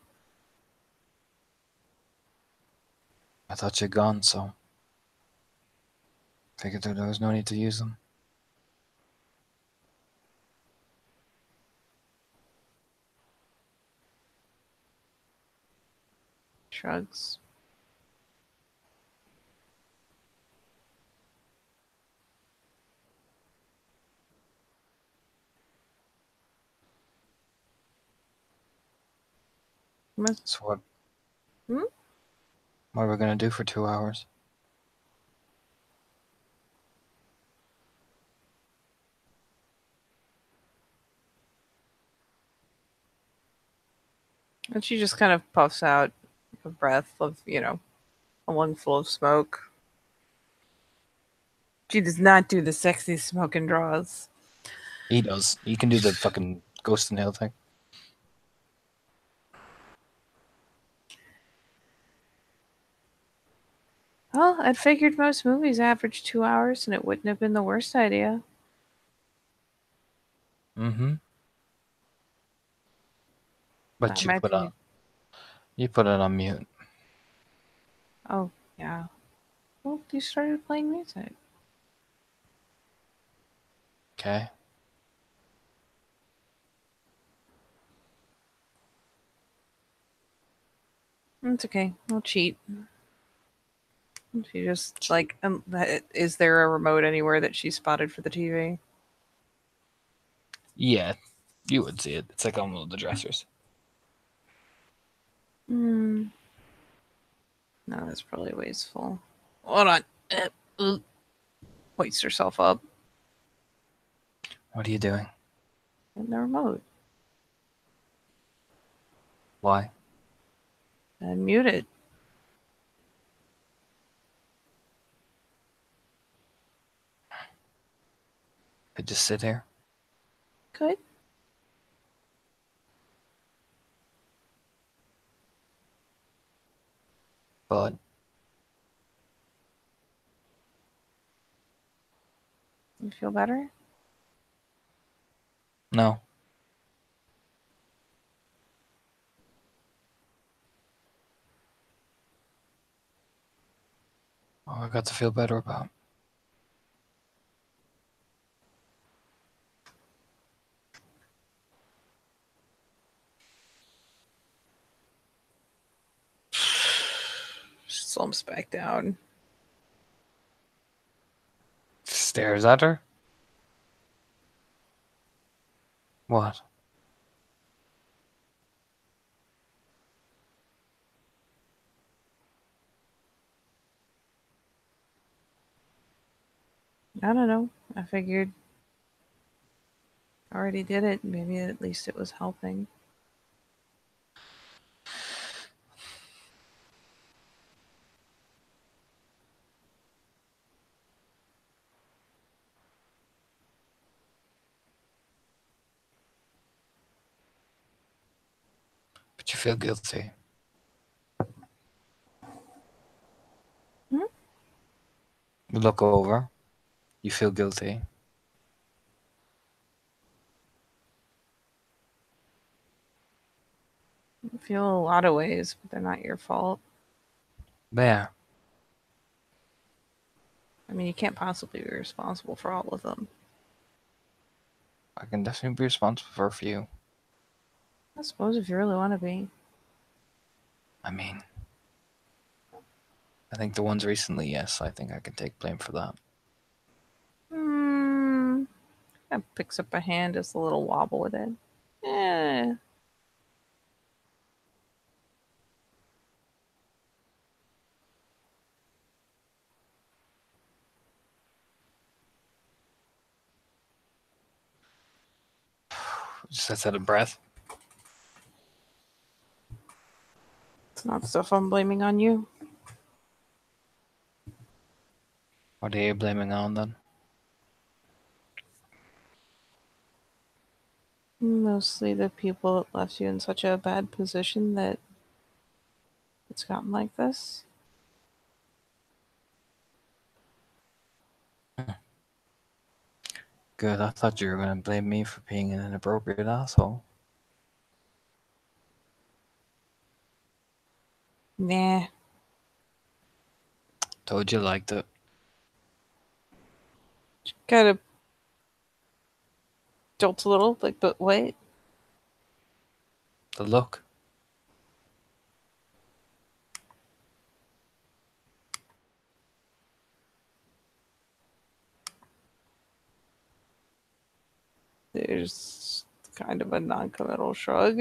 I thought you'd gone, so figured there was no need to use them. Shrugs. So what? Hmm? What are we gonna do for 2 hours? And she just kind of puffs out a breath of, a lungful of smoke. She does not do the sexy smoke and draws. He does. He can do the fucking ghost and hill thing. Well, I'd figured most movies average 2 hours, and it wouldn't have been the worst idea. Mm-hmm. But That might be. you put it on mute. Oh, yeah. Well, you started playing music. Okay. It's okay. I'll cheat. She just, like, is there a remote anywhere that she spotted for the TV? Yeah, you would see it. It's like on one of the dressers. Hmm. No, that's probably wasteful. Hold on. Hoists herself up. What are you doing? And the remote. Why? And mute it. Could just sit here. Good. But You feel better? no. Oh, I got to feel better about. She slumps back down. Stares at her. What? I don't know. I figured I already did it. Maybe at least it was helping. But you feel guilty. Hmm? You look over. You feel guilty. I feel a lot of ways, but they're not your fault. There. I mean, you can't possibly be responsible for all of them. I can definitely be responsible for a few. I suppose if you really want to be. I mean, I think the ones recently, yes, I think I can take blame for that. Hmm. Kind of picks up a hand, just a little wobble with it. Eh. Just that's out of breath. It's not stuff I'm blaming on you. What are you blaming on then? Mostly the people that left you in such a bad position that it's gotten like this. Good, I thought you were going to blame me for being an inappropriate asshole. Nah. Told you liked it. Kind of jolts a little, like, but wait. The look. There's kind of a non-committal shrug.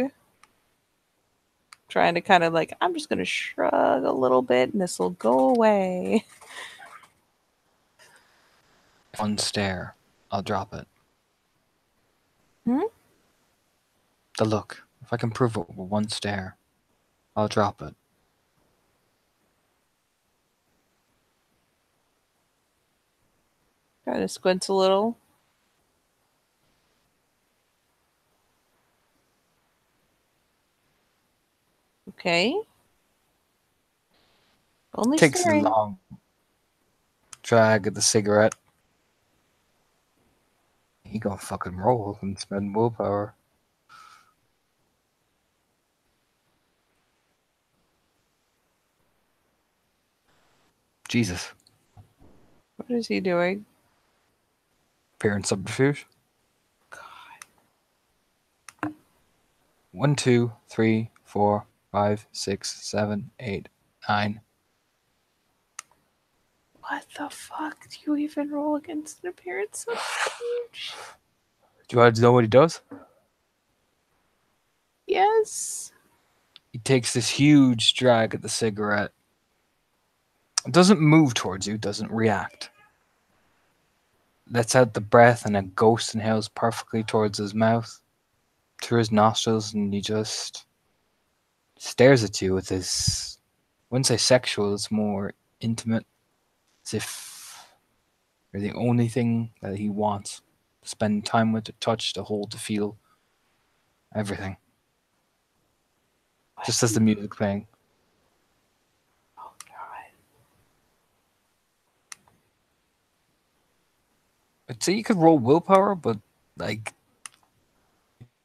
Trying to kind of like, I'm just going to shrug a little bit and this will go away. One stare. I'll drop it. Hmm? The look. If I can prove it with one stare, I'll drop it. Kind of squints a little. Okay. Only Takes a staring. long drag of the cigarette. He gonna fucking roll and spend willpower. Jesus. What is he doing? Parent subterfuge. God. 1, 2, 3, 4, 5, 6, 7, 8, 9. What the fuck do you even roll against an appearance subterfuge? Do you want to know what he does? Yes. He takes this huge drag at the cigarette. It doesn't move towards you, doesn't react. Lets out the breath and a ghost inhales perfectly towards his mouth, through his nostrils, and he just stares at you with this. I wouldn't say sexual, it's more intimate, as if you're the only thing that he wants to spend time with, to touch, to hold, to feel everything. Just as the music playing. Oh god. I'd say you could roll willpower, but like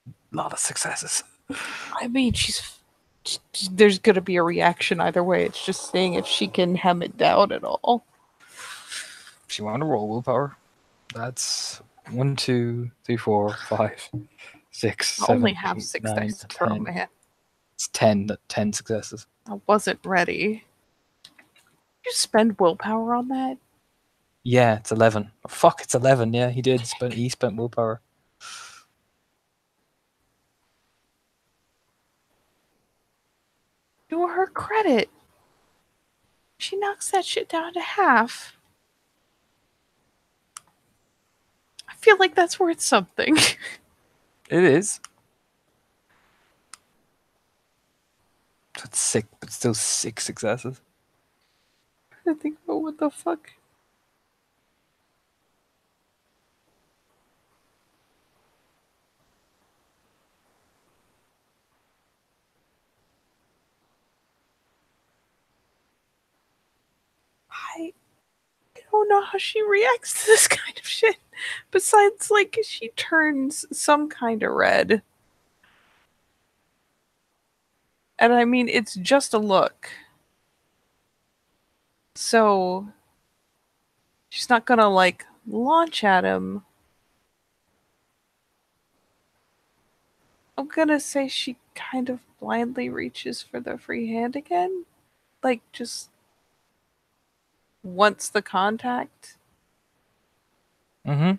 a lot of successes. I mean, there's gonna be a reaction either way. It's just seeing if she can hem it down at all. If you want to roll willpower, that's 1, 2, 3, 4, 5, 6, I only 7, have 8, six 9, dice to throw, 10. man. It's 10 successes. I wasn't ready. You spend willpower on that? Yeah, it's 11. Oh, fuck, it's 11. Yeah, he spent willpower. To her credit, she knocks that shit down to half. feel like that's worth something. It is. That's sick, but still 6 successes. I think about what the fuck. I don't know how she reacts to this kind of shit. Besides, like, she turns some kind of red. And I mean, it's just a look. So, she's not gonna, like, launch at him. I'm gonna say she kind of blindly reaches for the free hand again. Like, just wants the contact. Mm-hmm.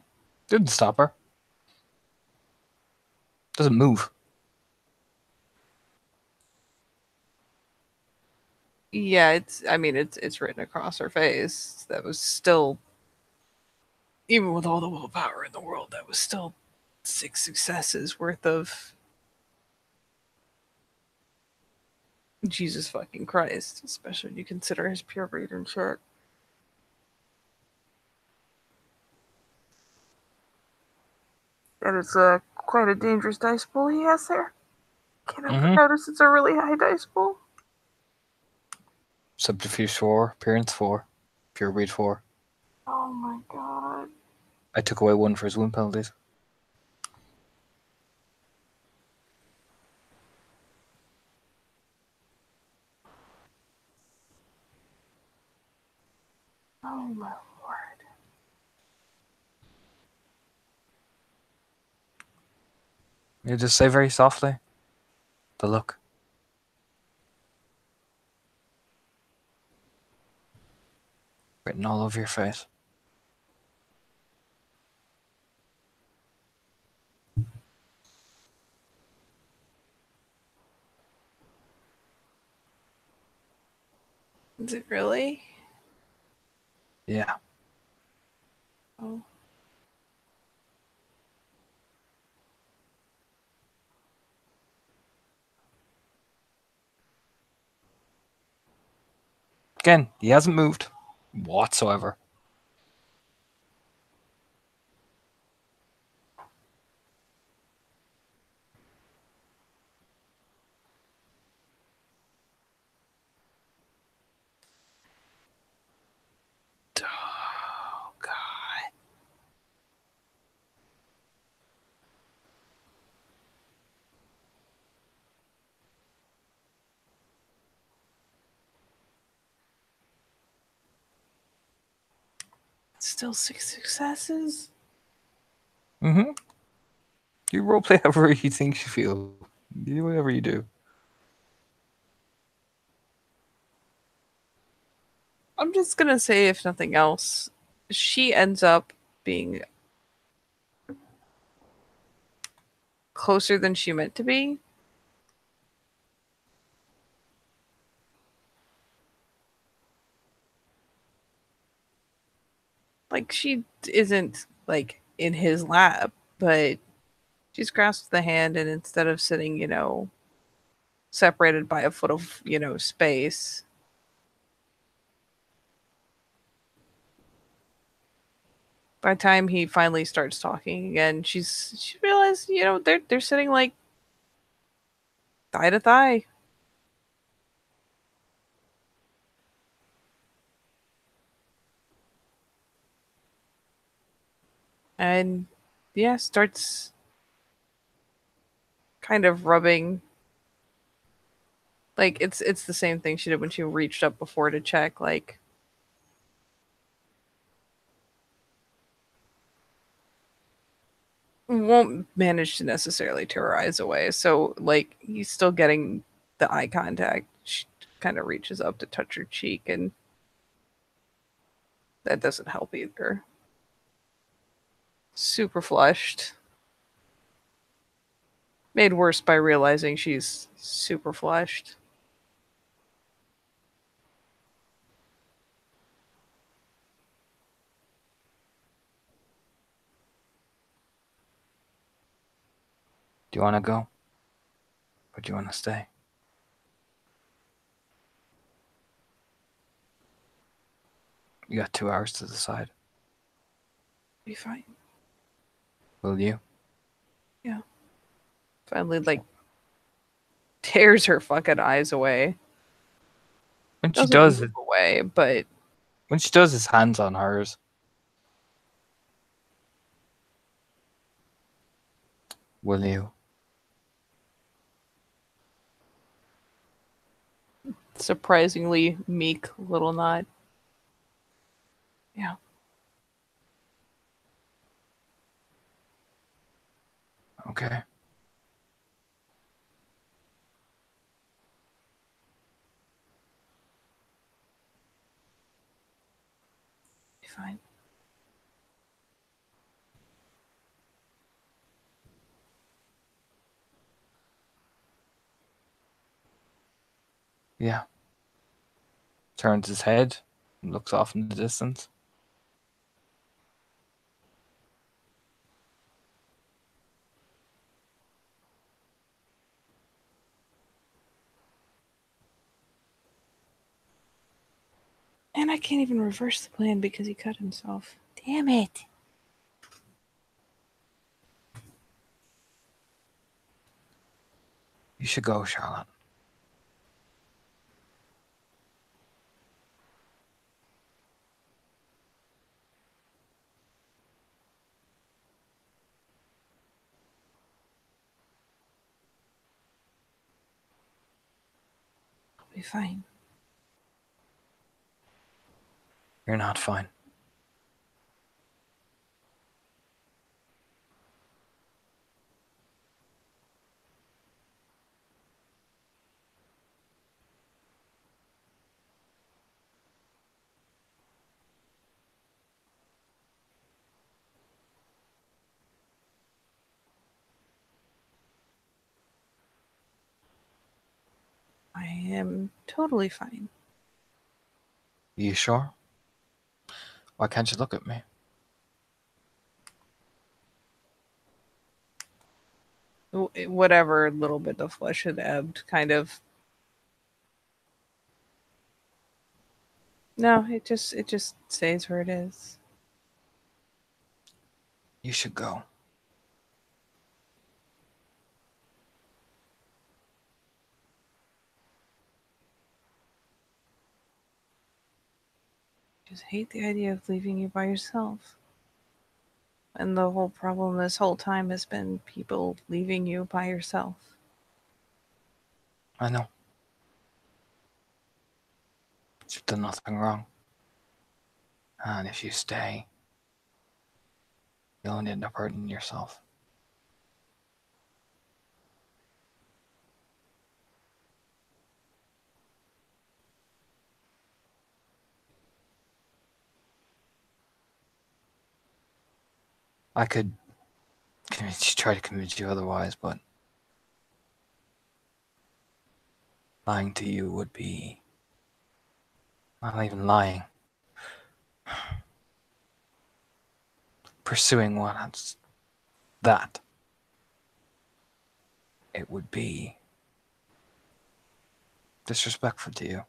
Didn't stop her. Doesn't move. Yeah, it's written across her face. That was still, even with all the willpower in the world, that was still 6 successes worth of Jesus fucking Christ, especially when you consider his pure breed and shit. And it's quite a dangerous dice pool he has there. Can't help but notice it's a really high dice pool. Subterfuge 4, appearance 4, pure breed 4. Oh my god. I took away 1 for his wound penalties. Oh my lord. You just say very softly, the look. Written all over your face. Is it really? Yeah. Oh. Again, he hasn't moved whatsoever. Oh god. Still 6 successes? Mm-hmm. You roleplay however you think you feel. You do whatever you do. I'm just gonna say, if nothing else, she ends up being closer than she meant to be. Like, she isn't, like, in his lap, but she's grasped the hand, and instead of sitting, separated by a foot of, space, by the time he finally starts talking again, she realized, they're sitting, like, thigh to thigh. And yeah, starts kind of rubbing, like, it's the same thing she did when she reached up before to check, like, won't manage to necessarily tear her eyes away. So, like, he's still getting the eye contact. She kind of reaches up to touch her cheek, and that doesn't help either. Super flushed. Made worse by realizing she's super flushed. Do you want to go? Or do you want to stay? You got 2 hours to decide. Be fine. Will you? Yeah. Finally, like, tears her fucking eyes away. When she Doesn't does move it, away, but when she does, his hands on hers. Will you? surprisingly meek little nod. Yeah. Okay. Be fine. Yeah. Turns his head and looks off in the distance. And I can't even reverse the plan because he cut himself. Damn it. You should go, Charlotte. I'll be fine. You're not fine. I am totally fine. You sure? Why can't you look at me? Whatever little bit of flesh had ebbed, kind of. No, it just stays where it is. You should go. Just hate the idea of leaving you by yourself. And the whole problem this whole time has been people leaving you by yourself. I know. You've done nothing wrong. And if you stay, you'll only end up hurting yourself. I could try to convince you otherwise, but lying to you would be not even lying. Pursuing what's that. It would be disrespectful to you.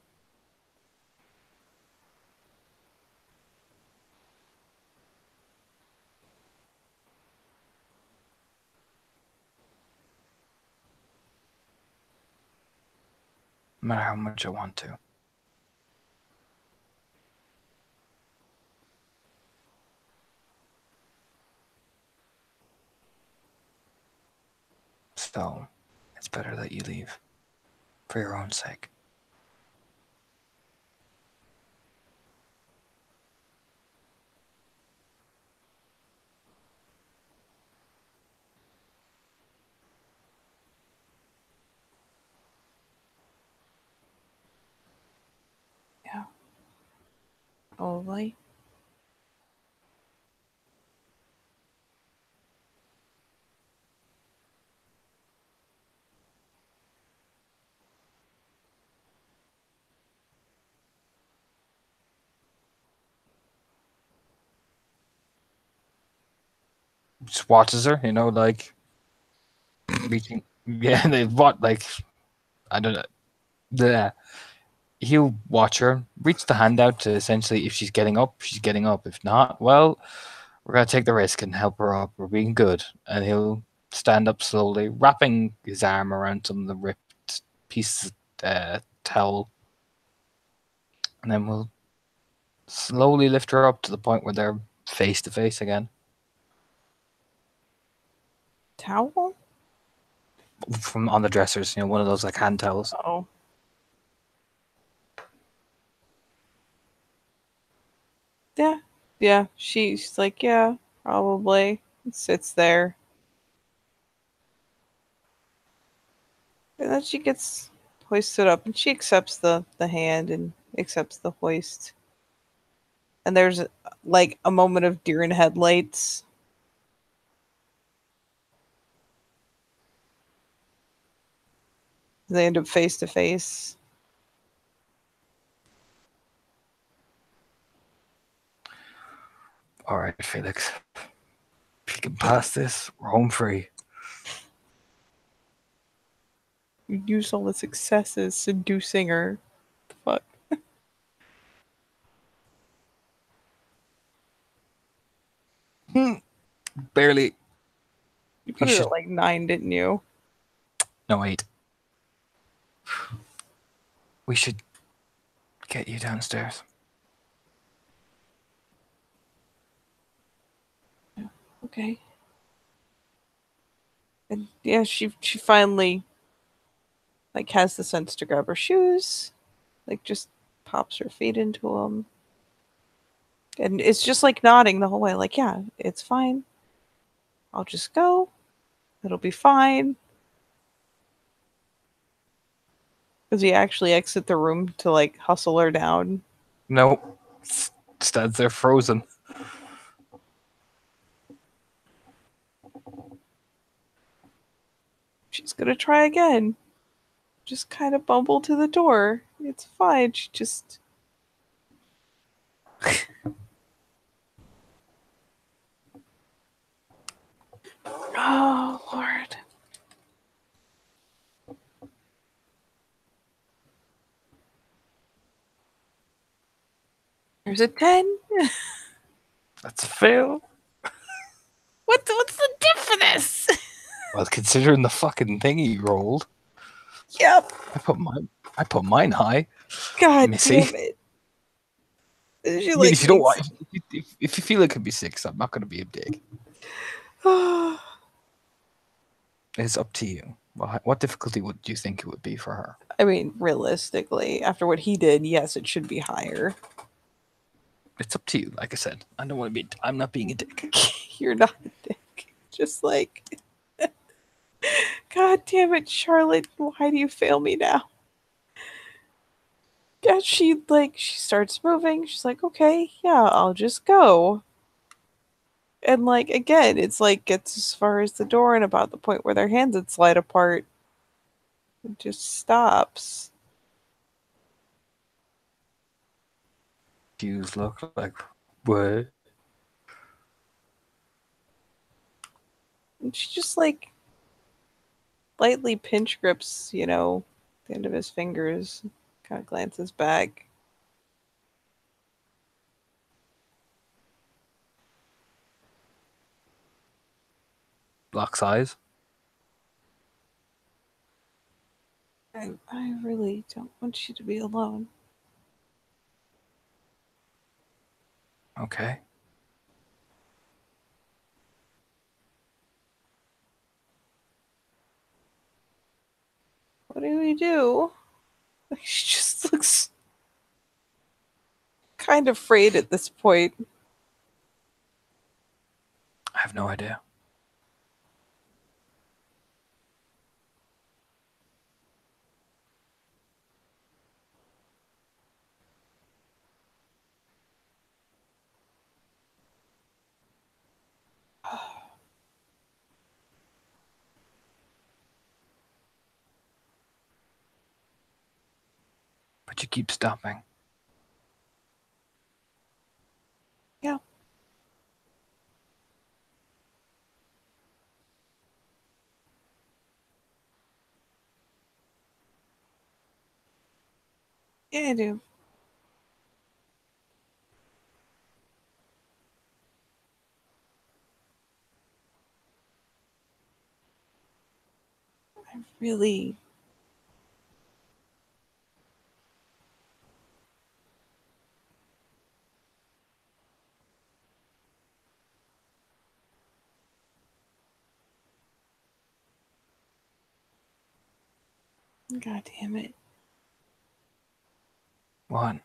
No matter how much I want to. So, it's better that you leave. For your own sake. Yeah. Probably. Just watches her, like reaching. Yeah, they what like I don't know. The he'll watch her, reach the hand out to essentially if she's getting up, she's getting up. If not, well, we're gonna take the risk and help her up. We're being good, and he'll stand up slowly, wrapping his arm around some of the ripped pieces of towel, and then we'll slowly lift her up to the point where they're face to face again. Towel? From on the dressers, one of those like hand towels. Oh. Yeah. Yeah. She's like, yeah, probably. Sits there. And then she gets hoisted up and she accepts the hand and accepts the hoist. And there's like a moment of deer in headlights. They end up face to face. All right, Felix. If you can pass this, we're home free. You use all the successes seducing her. What the fuck? Barely. You put it at like 9, didn't you? No, 8. We should get you downstairs. Okay. And yeah, she finally like has the sense to grab her shoes, like just pops her feet into them, and it's just like nodding the whole way, like yeah, it's fine. I'll just go. It'll be fine. Does he actually exit the room to like hustle her down? Nope. Stands there frozen. She's gonna try again. Just kind of bumble to the door. It's fine. She just. Oh, Lord. There's a 10. That's a fail. What's the diff for this? Well, considering the fucking thing he rolled, Yep. I put mine high. God Missy. damn it. She I mean, like if you don't makes. want, if you feel it could be 6, I'm not going to be a dick. It's up to you. What difficulty would you think it would be for her? I mean, realistically, after what he did, yes, it should be higher. It's up to you. Like I said, I don't want to be. I'm not being a dick. You're not a dick. Just like, God damn it, Charlotte, why do you fail me now? Yeah, she starts moving. She's like, okay, yeah, I'll just go. And like again, it's like gets as far as the door and about the point where their hands would slide apart. It just stops. Hughes look like what? And she just like lightly pinch grips, the end of his fingers, kind of glances back. Locks eyes. I really don't want you to be alone. Okay. What do we do? Like, she just looks kind of afraid at this point. I have no idea. But you keep stopping. Yeah. Yeah, I do. I really. God damn it. What?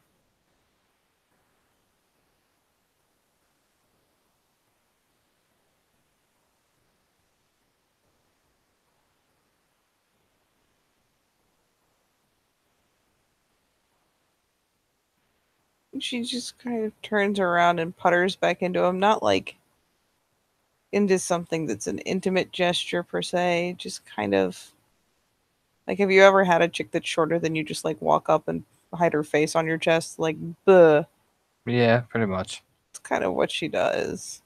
She just kind of turns around and putters back into him. Not like into something that's an intimate gesture per se, just kind of like, have you ever had a chick that's shorter than you just like walk up and hide her face on your chest? Like, buh. Yeah, pretty much. It's kind of what she does.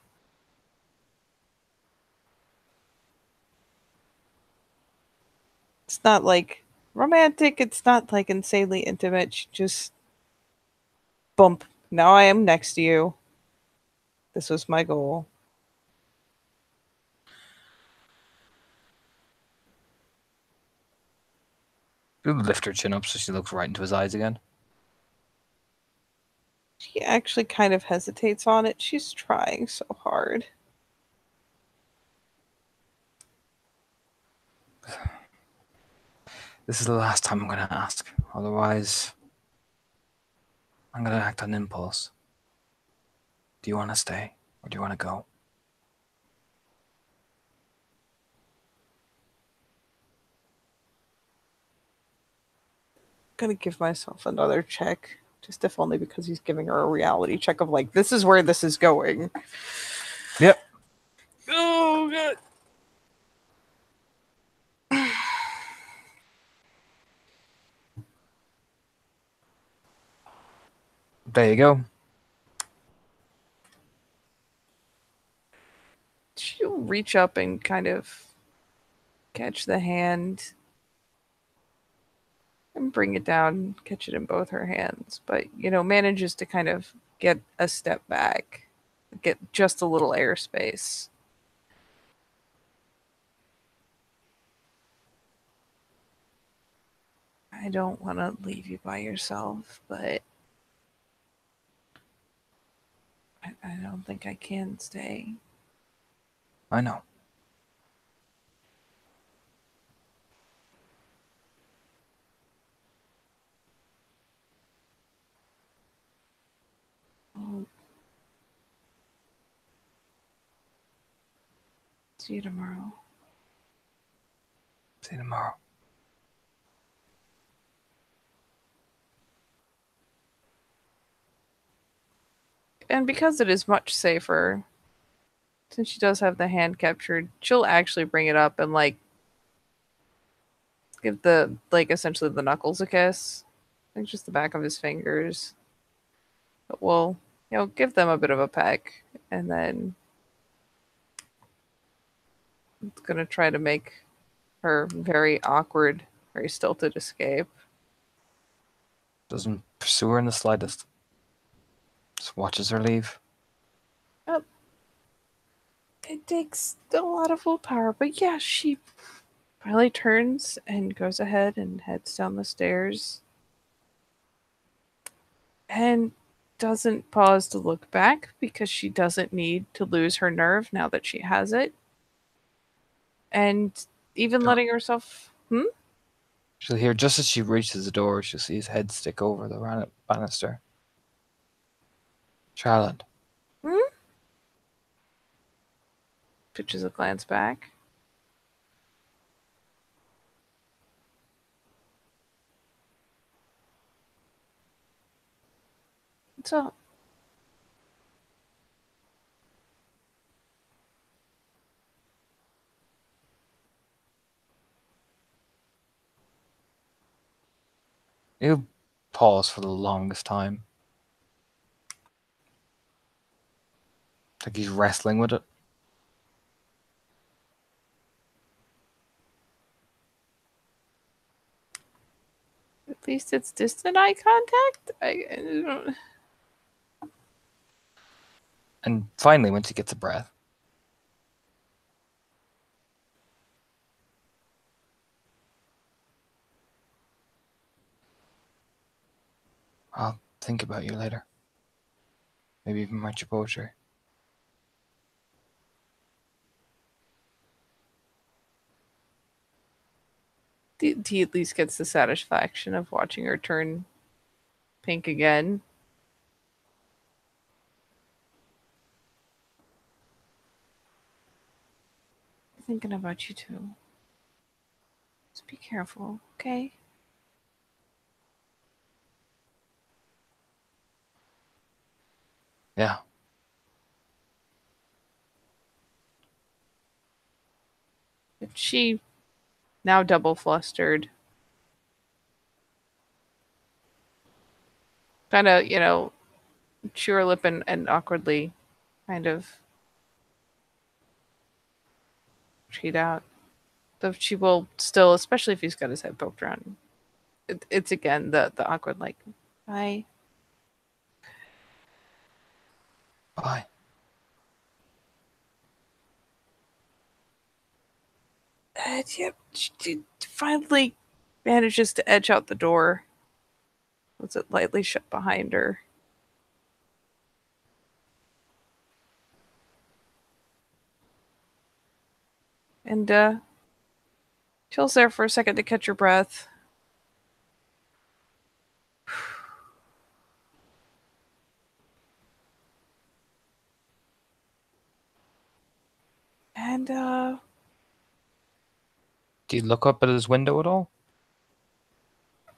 It's not like romantic, it's not like insanely intimate. She just bump. Now I am next to you. This was my goal. You lift her chin up so she looks right into his eyes again. She actually kind of hesitates on it. She's trying so hard. This is the last time I'm gonna ask. Otherwise, I'm gonna act on impulse. Do you want to stay or do you want to go? Gonna give myself another check. Just if only because he's giving her a reality check of like, this is where this is going. Yep. Oh god. There you go. She'll reach up and kind of catch the hand and bring it down, catch it in both her hands, but manages to kind of get a step back, get just a little airspace. I don't want to leave you by yourself, but I don't think I can stay. I know. I'll see you tomorrow. See you tomorrow. And because it is much safer, since she does have the hand captured, she'll actually bring it up and like give the like essentially the knuckles a kiss. Like just the back of his fingers. But we'll, give them a bit of a peck and then it's gonna try to make her very awkward, very stilted escape. Doesn't pursue her in the slightest. Just watches her leave. Yep. It takes a lot of willpower, but yeah, she finally turns and goes ahead and heads down the stairs and doesn't pause to look back because she doesn't need to lose her nerve now that she has it. And even No. letting herself. She'll hear just as she reaches the door, she'll see his head stick over the banister. Charlotte. Hmm? Pitches a glance back. What's up? You pause for the longest time. It's like he's wrestling with it. At least it's distant eye contact. I don't... And finally, once he gets a breath, I'll think about you later. Maybe even write your poetry. He at least gets the satisfaction of watching her turn pink again. Thinking about you too. Just be careful, okay? Yeah. She, now double flustered, kind of, chew her lip and awkwardly kind of cheat out. Though she will still, especially if he's got his head poked around. It's again the awkward, like, bye. Bye. Yep, she finally manages to edge out the door. Lets it lightly shut behind her. And chills there for a second to catch her breath. And Do you look up at his window at all?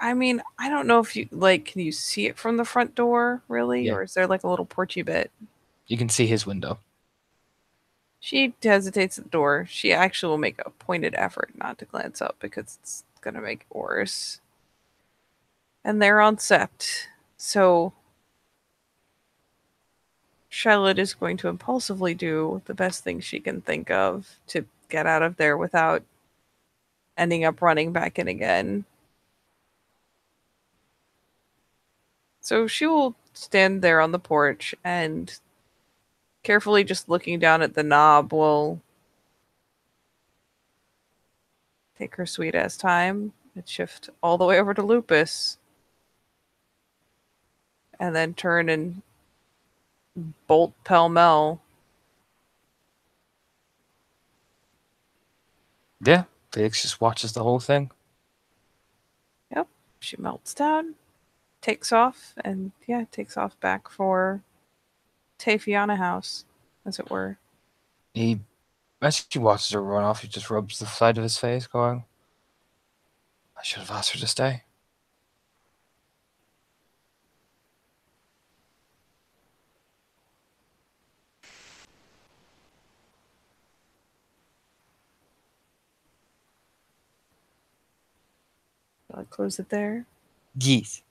I mean, I don't know if you like, can you see it from the front door really? Yeah. Or is there like a little porchy bit? You can see his window. She hesitates at the door. She actually will make a pointed effort not to glance up because it's gonna make it worse. And they're on Sept, so Charlotte is going to impulsively do the best thing she can think of to get out of there without ending up running back in again. So she will stand there on the porch and carefully just looking down at the knob will take her sweet ass time and shift all the way over to Lupus. And then turn and bolt pell-mell. Yeah. Felix just watches the whole thing. Yep. She melts down, takes off, and yeah, takes off back for Tafiana House, as it were. He, as he watches her run off, he just rubs the side of his face, going, I should have asked her to stay. I'll close it there. Geese.